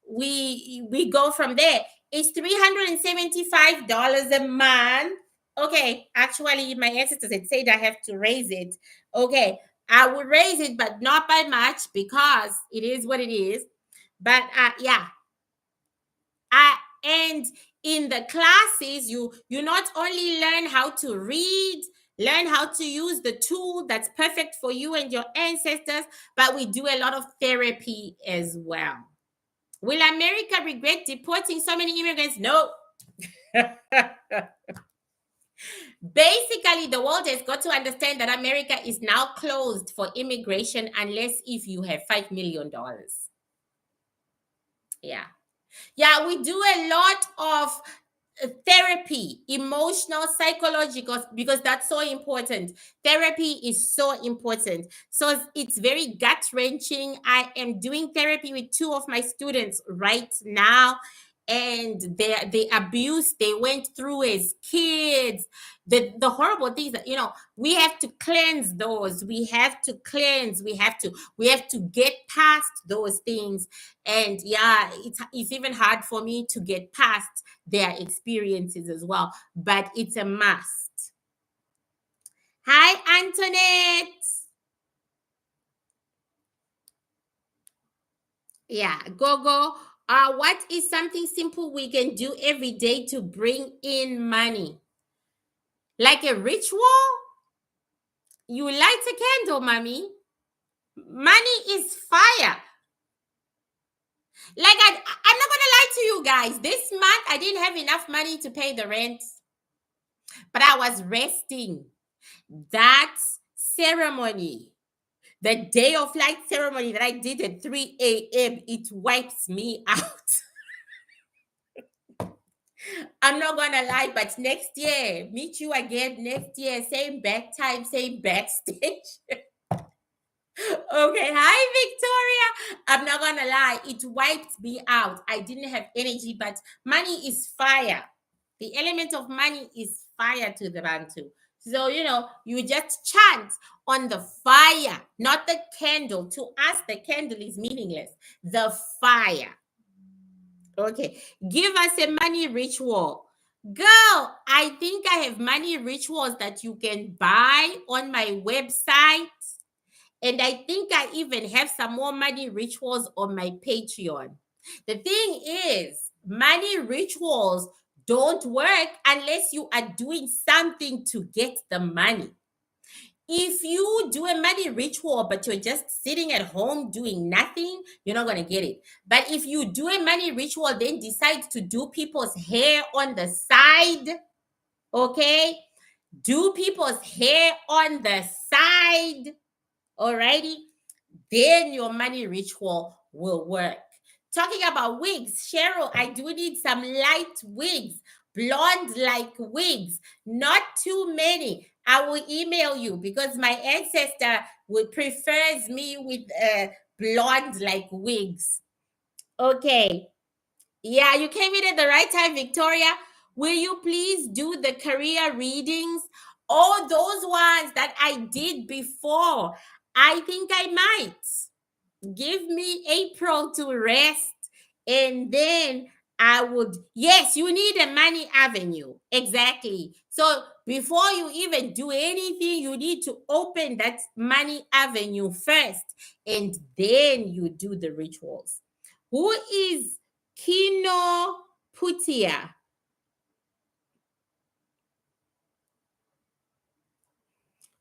we go from there. It's $375 a month. Okay, actually, my ancestors had said I have to raise it. Okay, I will raise it, but not by much because it is what it is. But yeah, and in the classes, you not only learn how to read, learn how to use the tool that's perfect for you and your ancestors, but we do a lot of therapy as well. Will America regret deporting so many immigrants? No. Basically, the world has got to understand that America is now closed for immigration unless if you have $5 million. Yeah, we do a lot of therapy, emotional, psychological, because that's so important. Therapy is so important. So it's very gut wrenching. I am doing therapy with two of my students right now, and the abuse they went through as kids, the horrible things that we have to cleanse those. We have to cleanse. We have to get past those things. And yeah, it's even hard for me to get past their experiences as well, but it's a must. Hi, Antoinette. Yeah, Gogo. What is something simple we can do every day to bring in money? Like a ritual? You light a candle, mommy. Money is fire. Like I'm not gonna lie to you guys. This month I didn't have enough money to pay the rent, but I was resting. That ceremony, the day of light ceremony that I did at 3 a.m., it wipes me out. I'm not gonna lie, but next year, meet you again next year, same back time, same backstage. Okay, hi Victoria. I'm not gonna lie, it wiped me out. I didn't have energy, but money is fire. The element of money is fire to the Bantu. So, you just chant on the fire, not the candle. To us, the candle is meaningless. The fire. Okay, give us a money ritual. Girl, I think I have money rituals that you can buy on my website. And I think I even have some more money rituals on my Patreon. The thing is, money rituals don't work unless you are doing something to get the money. If you do a money ritual, but you're just sitting at home doing nothing, you're not going to get it. But if you do a money ritual, then decide to do people's hair on the side, okay? Do people's hair on the side, alrighty? Then your money ritual will work. Talking about wigs, Cheryl, I do need some light wigs, blonde like wigs, not too many. I will email you because my ancestor would prefers me with blonde like wigs. Okay. Yeah, you came in at the right time, Victoria. Will you please do the career readings? All those ones that I did before. I think I might. Give me April to rest, and then I would. Yes, you need a money avenue. Exactly. So before you even do anything, you need to open that money avenue first, and then you do the rituals. Who is Kino Putia?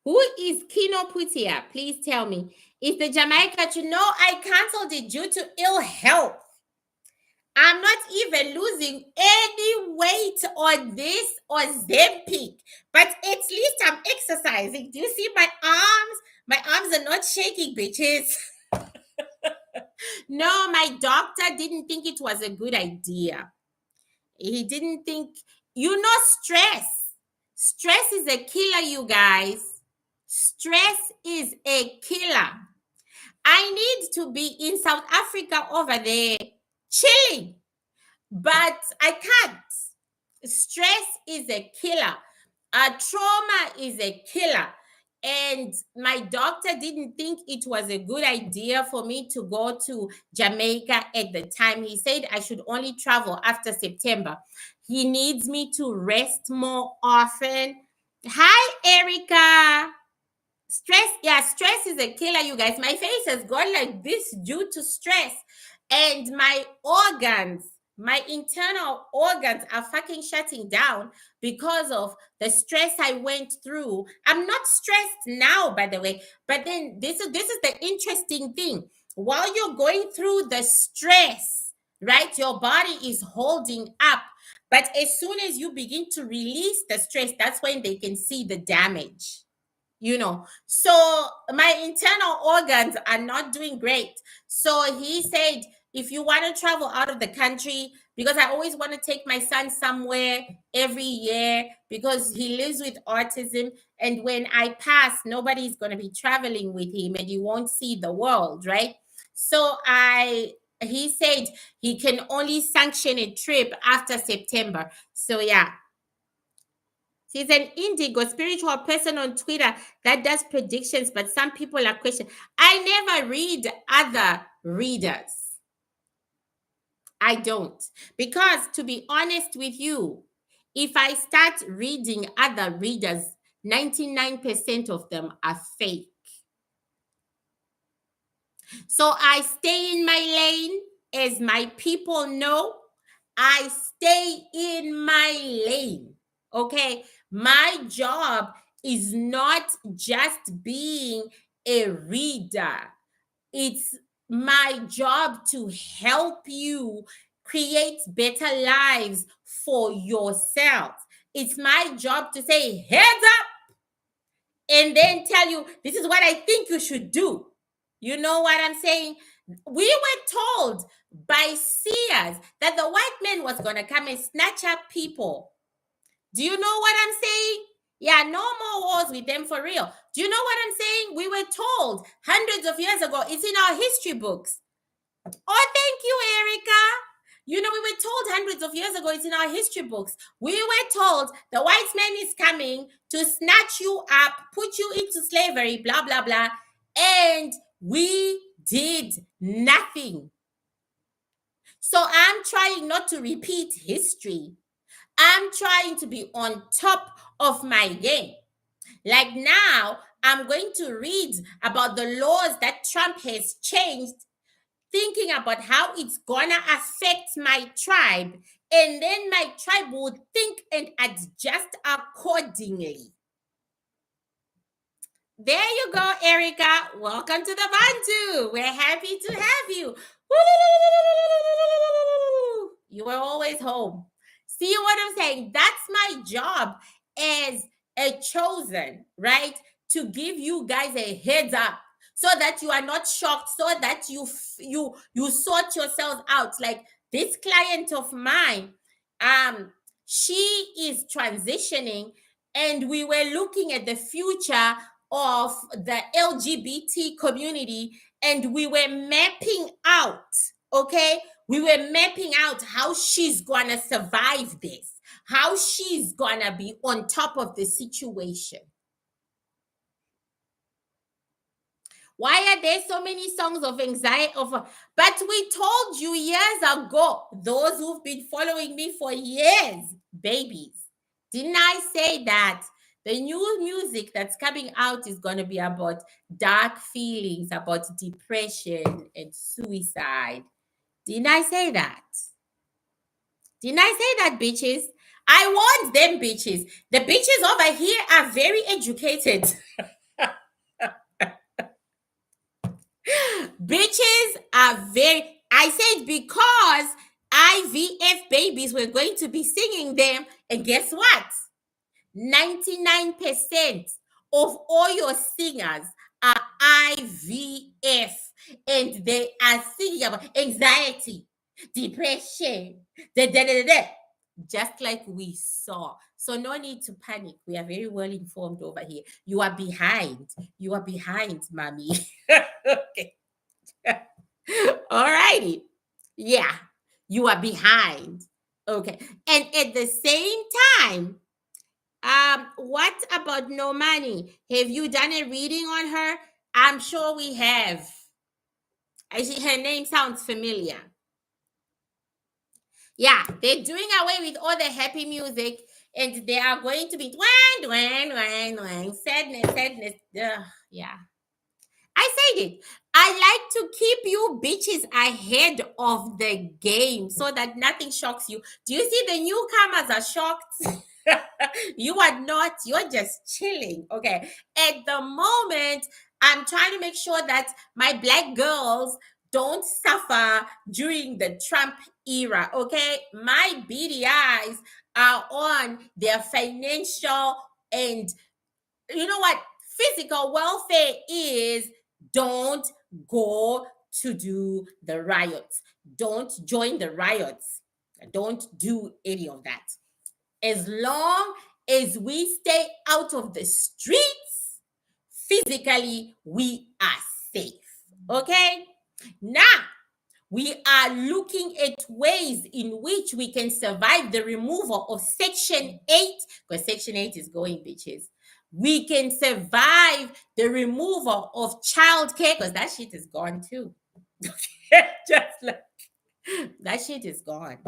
Who is Kino Putia? Please tell me. Is the Jamaica to know I canceled it due to ill health? I'm not even losing any weight on this or Zempic, but at least I'm exercising. Do you see my arms? My arms are not shaking, bitches. No, my doctor didn't think it was a good idea. He didn't think, stress. Stress is a killer, you guys. Stress is a killer. I need to be in South Africa over there chilling, but I can't. Stress is a killer. Trauma is a killer. And my doctor didn't think it was a good idea for me to go to Jamaica at the time. He said I should only travel after September. He needs me to rest more often. Hi, Erica. Stress is a killer, you guys. My face has gone like this due to stress, and my internal organs are fucking shutting down because of the stress I went through. I'm not stressed now, by the way, but then this is the interesting thing. While you're going through the stress, right, your body is holding up, but as soon as you begin to release the stress, that's when they can see the damage. So my internal organs are not doing great. So he said, if you want to travel out of the country, because I always want to take my son somewhere every year because he lives with autism, and when I pass, nobody's going to be traveling with him and you won't see the world, right? So he said he can only sanction a trip after September. So yeah, she's an indigo spiritual person on Twitter that does predictions, but some people are questioning. I never read other readers. I don't. Because to be honest with you, if I start reading other readers, 99% of them are fake. So I stay in my lane, as my people know. I stay in my lane. Okay. My job is not just being a reader, it's my job to help you create better lives for yourself. It's my job to say, heads up, and then tell you, this is what I think you should do. You know what I'm saying? We were told by seers that the white man was going to come and snatch up people. Do you know what I'm saying? Yeah, no more wars with them for real. Do you know what I'm saying? We were told hundreds of years ago. It's in our history books. Oh, thank you, Erica. We were told hundreds of years ago, it's in our history books. We were told the white man is coming to snatch you up, put you into slavery, blah, blah, blah. And we did nothing. So I'm trying not to repeat history. I'm trying to be on top of my game. Like now, I'm going to read about the laws that Trump has changed, thinking about how it's gonna affect my tribe, and then my tribe will think and adjust accordingly. There you go, Erica. Welcome to the Bantu. We're happy to have you. Woo! You are always home. See what I'm saying? That's my job as a chosen, right? To give you guys a heads up so that you are not shocked, so that you sort yourselves out. Like this client of mine, she is transitioning, and we were looking at the future of the LGBT community, and we were mapping out, okay? We were mapping out how she's gonna survive this, how she's gonna be on top of the situation. Why are there so many songs of anxiety? But we told you years ago, those who've been following me for years, babies, didn't I say that the new music that's coming out is going to be about dark feelings, about depression and suicide? Didn't I say that? Didn't I say that, bitches? I want them, bitches. The bitches over here are very educated. Bitches are very, I said, because IVF babies were going to be singing them. And guess what? 99% of all your singers are IVF, and they are singing about anxiety, depression, just like we saw. So no need to panic. We are very well informed over here. You are behind. You are behind, mommy. Okay. All righty. Yeah, you are behind. Okay. And at the same time, what about No Money? Have you done a reading on her? I'm sure we have. I see her name sounds familiar. Yeah, they're doing away with all the happy music, and they are going to be sadness. Ugh, yeah. I said it. I like to keep you bitches ahead of the game so that nothing shocks you. Do you see the newcomers are shocked? You are not. You're just chilling. Okay. At the moment, I'm trying to make sure that my black girls don't suffer during the Trump era. Okay. My BDIs are on their financial and, you know what, physical welfare is. Don't go to do the riots. Don't join the riots. Don't do any of that. As long as we stay out of the streets, physically, we are safe. Okay? Now, we are looking at ways in which we can survive the removal of Section 8, because Section 8 is going, bitches. We can survive the removal of childcare, because that shit is gone too. Just like that shit is gone.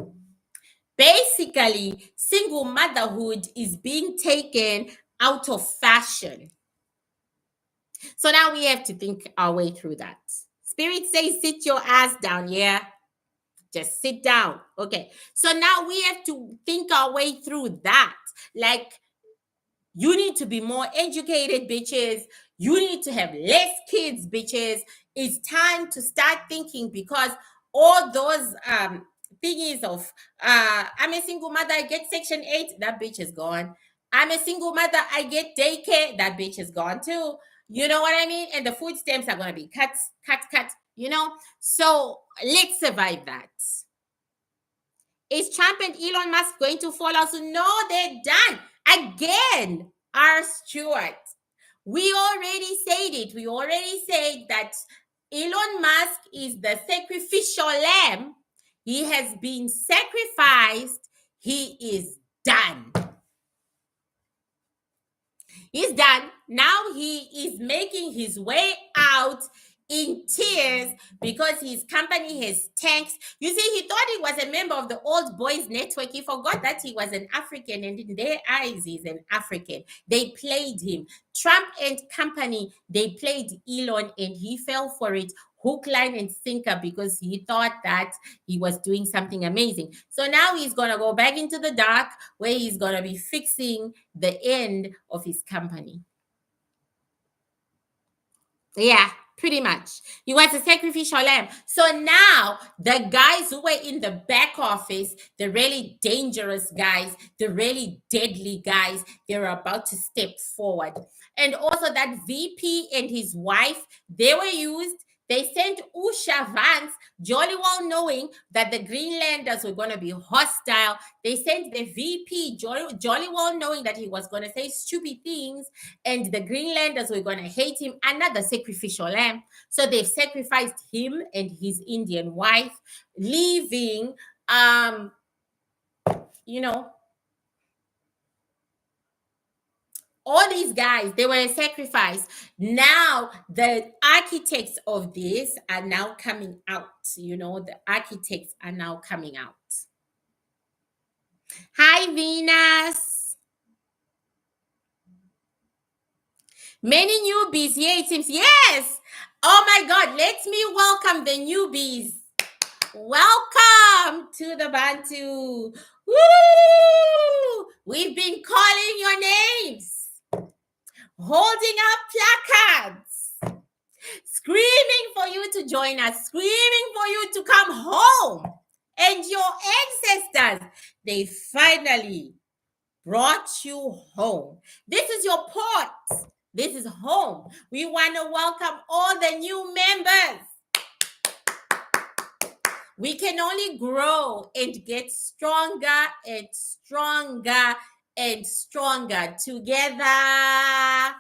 Basically, single motherhood is being taken out of fashion. So now we have to think our way through that. Spirit says, sit your ass down, yeah? Just sit down. Okay. So now we have to think our way through that. Like, you need to be more educated, bitches. You need to have less kids, bitches. It's time to start thinking, because all those thingies of I'm a single mother, I get Section 8, that bitch is gone. I'm a single mother, I get daycare, that bitch is gone too. You know what I mean? And the food stamps are going to be cut, you know? So let's survive that. Is Trump and Elon Musk going to fall out? No, they're done. Again, R. Stewart. We already said it. We already said that Elon Musk is the sacrificial lamb. He has been sacrificed. He is done. He's done. Now he is making his way out in tears because his company has tanked. You see, he thought he was a member of the Old Boys Network. He forgot that he was an African, and in their eyes, he's an African. They played him. Trump and company, they played Elon, and he fell for it hook, line, and sinker because he thought that he was doing something amazing. So now he's going to go back into the dark where he's going to be fixing the end of his company. Yeah, pretty much. He was a sacrificial lamb. So now the guys who were in the back office, the really dangerous guys, the really deadly guys, they're about to step forward. And also that VP and his wife, they were used. They sent Usha Vance, jolly well knowing that the Greenlanders were going to be hostile. They sent the VP, jolly well knowing that he was going to say stupid things and the Greenlanders were going to hate him. Another sacrificial lamb. So they've sacrificed him and his Indian wife, leaving, you know, all these guys, they were a sacrifice. Now the architects of this are now coming out. The architects are now coming out. Hi, Venus. Many newbies here, it seems. Yes. Oh my God. Let me welcome the newbies. Welcome to the Bantu. Woo! We've been calling your names, holding up placards, screaming for you to join us, screaming for you to come home. And your ancestors, they finally brought you home. This is your port. This is home. We want to welcome all the new members. We can only grow and get stronger and stronger and stronger together.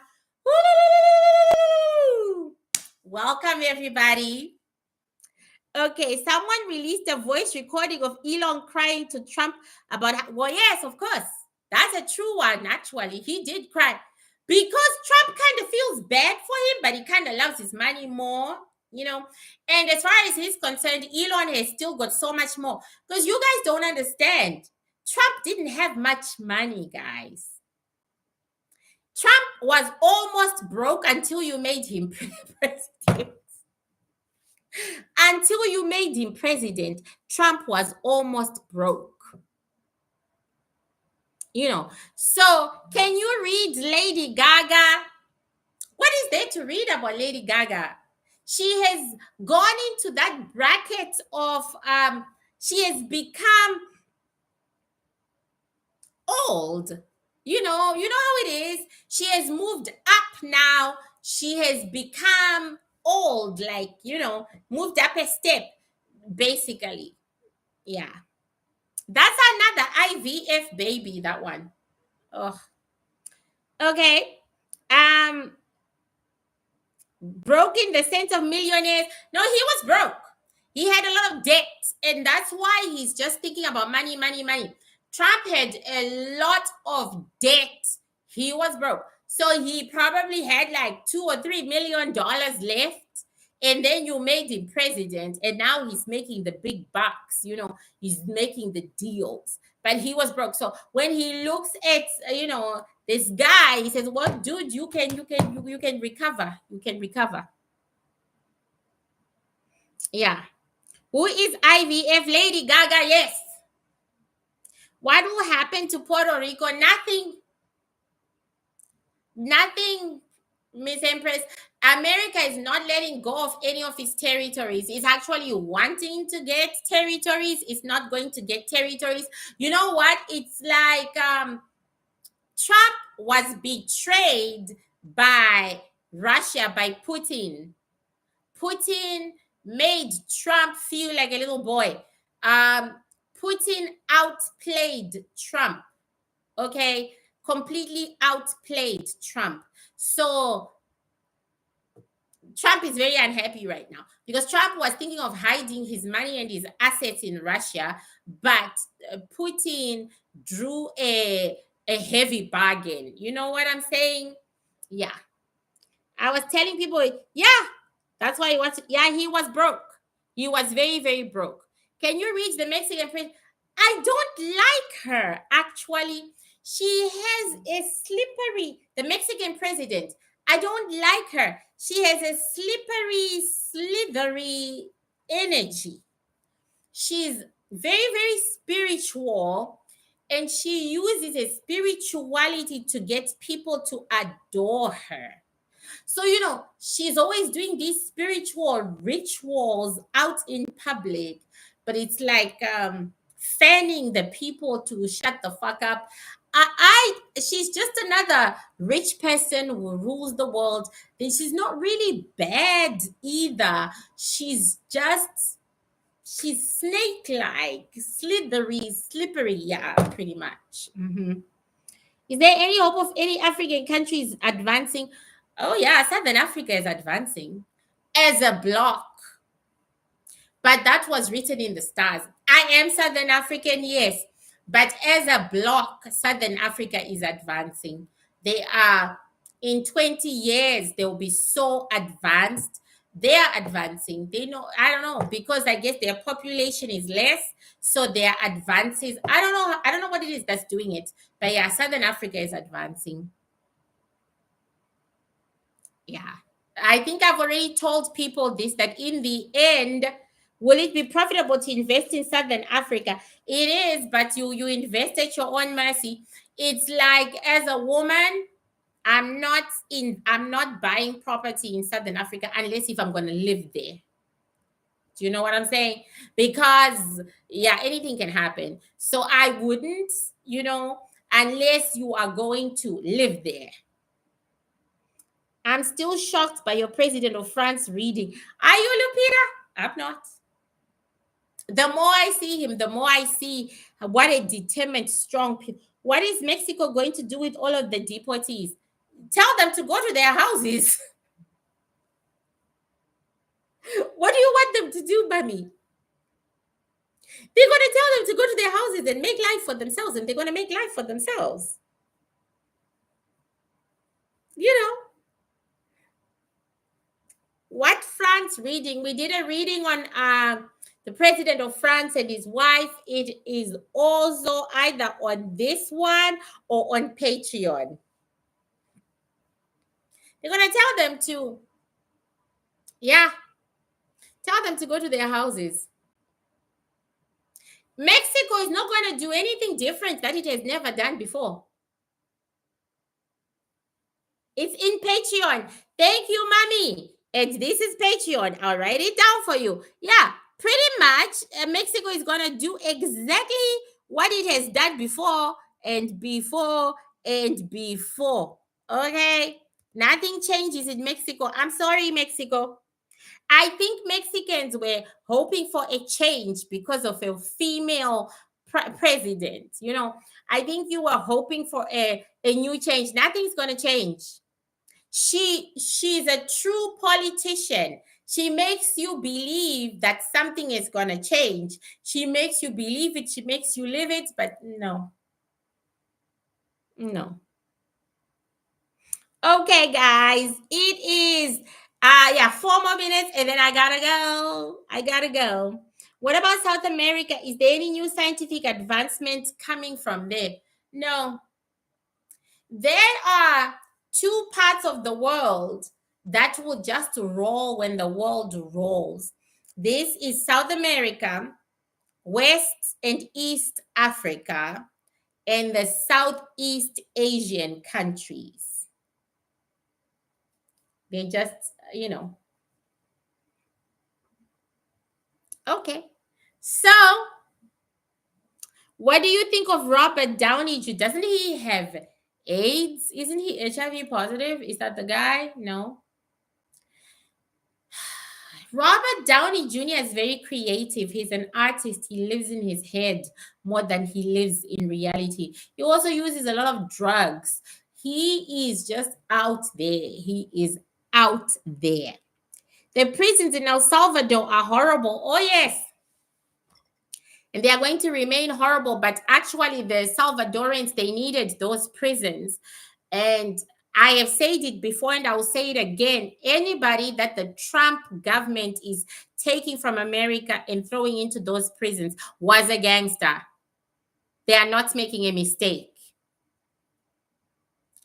Woo! Welcome, everybody. Okay, someone released a voice recording of Elon crying to Trump about, well, yes, of course. That's a true one, actually. He did cry because Trump kind of feels bad for him, but he kind of loves his money more, And as far as he's concerned, Elon has still got so much more. Because you guys don't understand. Trump didn't have much money, guys. Trump was almost broke until you made him president. Until you made him president, Trump was almost broke. So can you read Lady Gaga? What is there to read about Lady Gaga? She has gone into that bracket of, she has become old. You know how it is. She has moved up now. She has become old, moved up a step, basically. Yeah. That's another IVF baby, that one. Oh. Okay. Broke in the sense of millionaires. No, he was broke. He had a lot of debt, and that's why he's just thinking about money, money, money. Trump had a lot of debt. He was broke. So he probably had like $2 or $3 million left. And then you made him president, and now he's making the big bucks, he's making the deals. But he was broke. So when he looks at, this guy, he says, well, dude, you can recover. You can recover. Yeah. Who is IVF? Lady Gaga? Yes. What will happen to Puerto Rico? Nothing, Miss Empress. America is not letting go of any of its territories. It's actually wanting to get territories. It's not going to get territories. You know what? It's like Trump was betrayed by Russia, by Putin. Putin made Trump feel like a little boy. Putin outplayed Trump. Okay? Completely outplayed Trump. So Trump is very unhappy right now because Trump was thinking of hiding his money and his assets in Russia, but Putin drew a heavy bargain. You know what I'm saying? Yeah. I was telling people, yeah, that's why he was. Yeah, he was broke. He was very, very broke. Can you reach the Mexican president? I don't like her, actually. She has a slippery, the Mexican president. I don't like her. She has a slippery, slithery energy. She's very, very spiritual, and she uses a spirituality to get people to adore her. So, she's always doing these spiritual rituals out in public, but it's like fanning the people to shut the fuck up. She's just another rich person who rules the world. Then she's not really bad either. She's snake-like, slippery. Yeah, pretty much. Is there any hope of any African countries advancing? Oh yeah, Southern Africa is advancing as a bloc. But that was written in the stars. I am Southern African, yes. But as a bloc, Southern Africa is advancing. They are, in 20 years, they'll be so advanced. They are advancing. They know, I don't know, because I guess their population is less. So their advances, I don't know. I don't know what it is that's doing it. But yeah, Southern Africa is advancing. Yeah. I think I've already told people this, that in the end, will it be profitable to invest in Southern Africa? It is, but you invest at your own mercy. It's like, as a woman, I'm not buying property in Southern Africa unless if I'm going to live there. Do you know what I'm saying? Because yeah, anything can happen. So I wouldn't, unless you are going to live there. I'm still shocked by your president of France reading. Are you, Lupita? I'm not. The more I see him, the more I see what a determined, strong people. What is Mexico going to do with all of the deportees? Tell them to go to their houses. What do you want them to do, Bami? They're going to tell them to go to their houses and make life for themselves, and they're going to make life for themselves. You know, what France reading? We did a reading on the president of France and his wife. It is also either on this one or on Patreon. They're going to tell them to, yeah, tell them to go to their houses. Mexico is not going to do anything different that it has never done before. It's in Patreon. Thank you, mommy. And this is Patreon. I'll write it down for you. Yeah, pretty much Mexico is going to do exactly what it has done before and before and before. Okay? Nothing changes in Mexico. I'm sorry, Mexico. I think Mexicans were hoping for a change because of a female president. I think you were hoping for a new change. Nothing's going to change. She's a true politician. She makes you believe that something is going to change. She makes you believe it. She makes you live it. But no. Okay, guys, it is 4 more minutes and then I gotta go. What about South America? Is there any new scientific advancements coming from there? No. There are two parts of the world that will just roll when the world rolls. This is South America, West and East Africa, and the Southeast Asian countries. They just, Okay. So, what do you think of Robert Downey Jr.? Doesn't he have AIDS? Isn't he HIV positive? Is that the guy? No. Robert Downey Jr. is very creative. He's an artist. He lives in his head more than he lives in reality. He also uses a lot of drugs. He is just out there. He is out there. The prisons in El Salvador are horrible. Oh, yes. And they are going to remain horrible. But actually, the Salvadorans, they needed those prisons. And I have said it before and I will say it again. Anybody that the Trump government is taking from America and throwing into those prisons was a gangster. They are not making a mistake.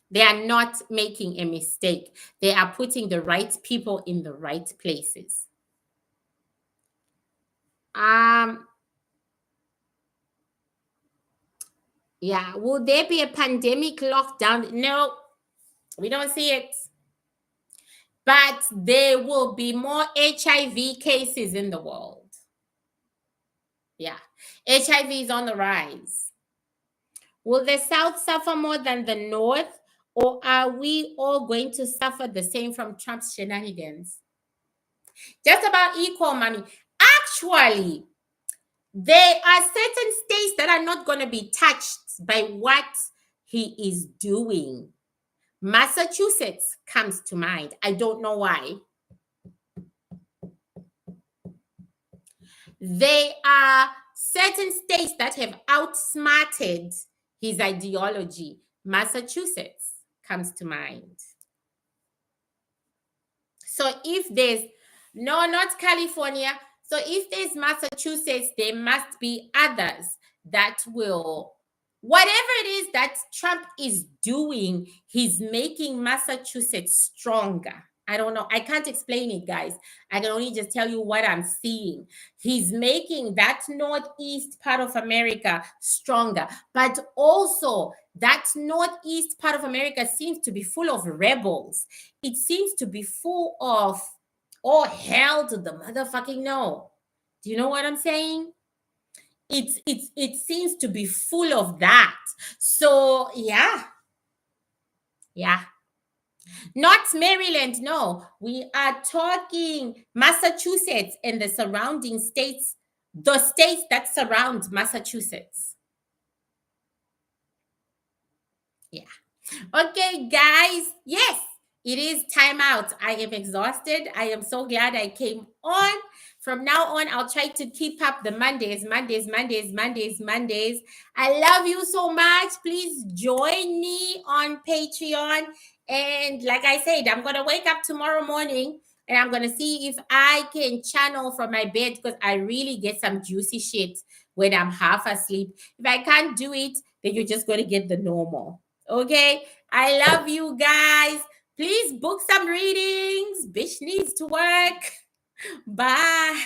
They are not making a mistake. They are putting the right people in the right places. Yeah. Will there be a pandemic lockdown? No, we don't see it. But there will be more HIV cases in the world. Yeah. HIV is on the rise. Will the South suffer more than the North, or are we all going to suffer the same from Trump's shenanigans? Just about equal, mommy. Actually, there are certain states that are not going to be touched by what he is doing. Massachusetts comes to mind. I don't know why. There are certain states that have outsmarted his ideology. Massachusetts comes to mind. So if there's, no, not California. So if there's Massachusetts, there must be others that will, whatever it is that Trump is doing, he's making Massachusetts stronger. I don't know. I can't explain it, guys. I can only just tell you what I'm seeing. He's making that northeast part of America stronger. But also, that northeast part of America seems to be full of rebels. It seems to be full of, oh, hell to the motherfucking no. Do you know what I'm saying? It seems to be full of that. So yeah. Not Maryland, no. We are talking Massachusetts and the surrounding states, the states that surround Massachusetts. Yeah. Okay, guys. Yes, it is time out. I am exhausted. I am so glad I came on. From now on, I'll try to keep up the Mondays. I love you so much. Please join me on Patreon. And like I said, I'm going to wake up tomorrow morning and I'm going to see if I can channel from my bed, because I really get some juicy shit when I'm half asleep. If I can't do it, then you're just going to get the normal. Okay? I love you guys. Please book some readings. Bitch needs to work. Bye.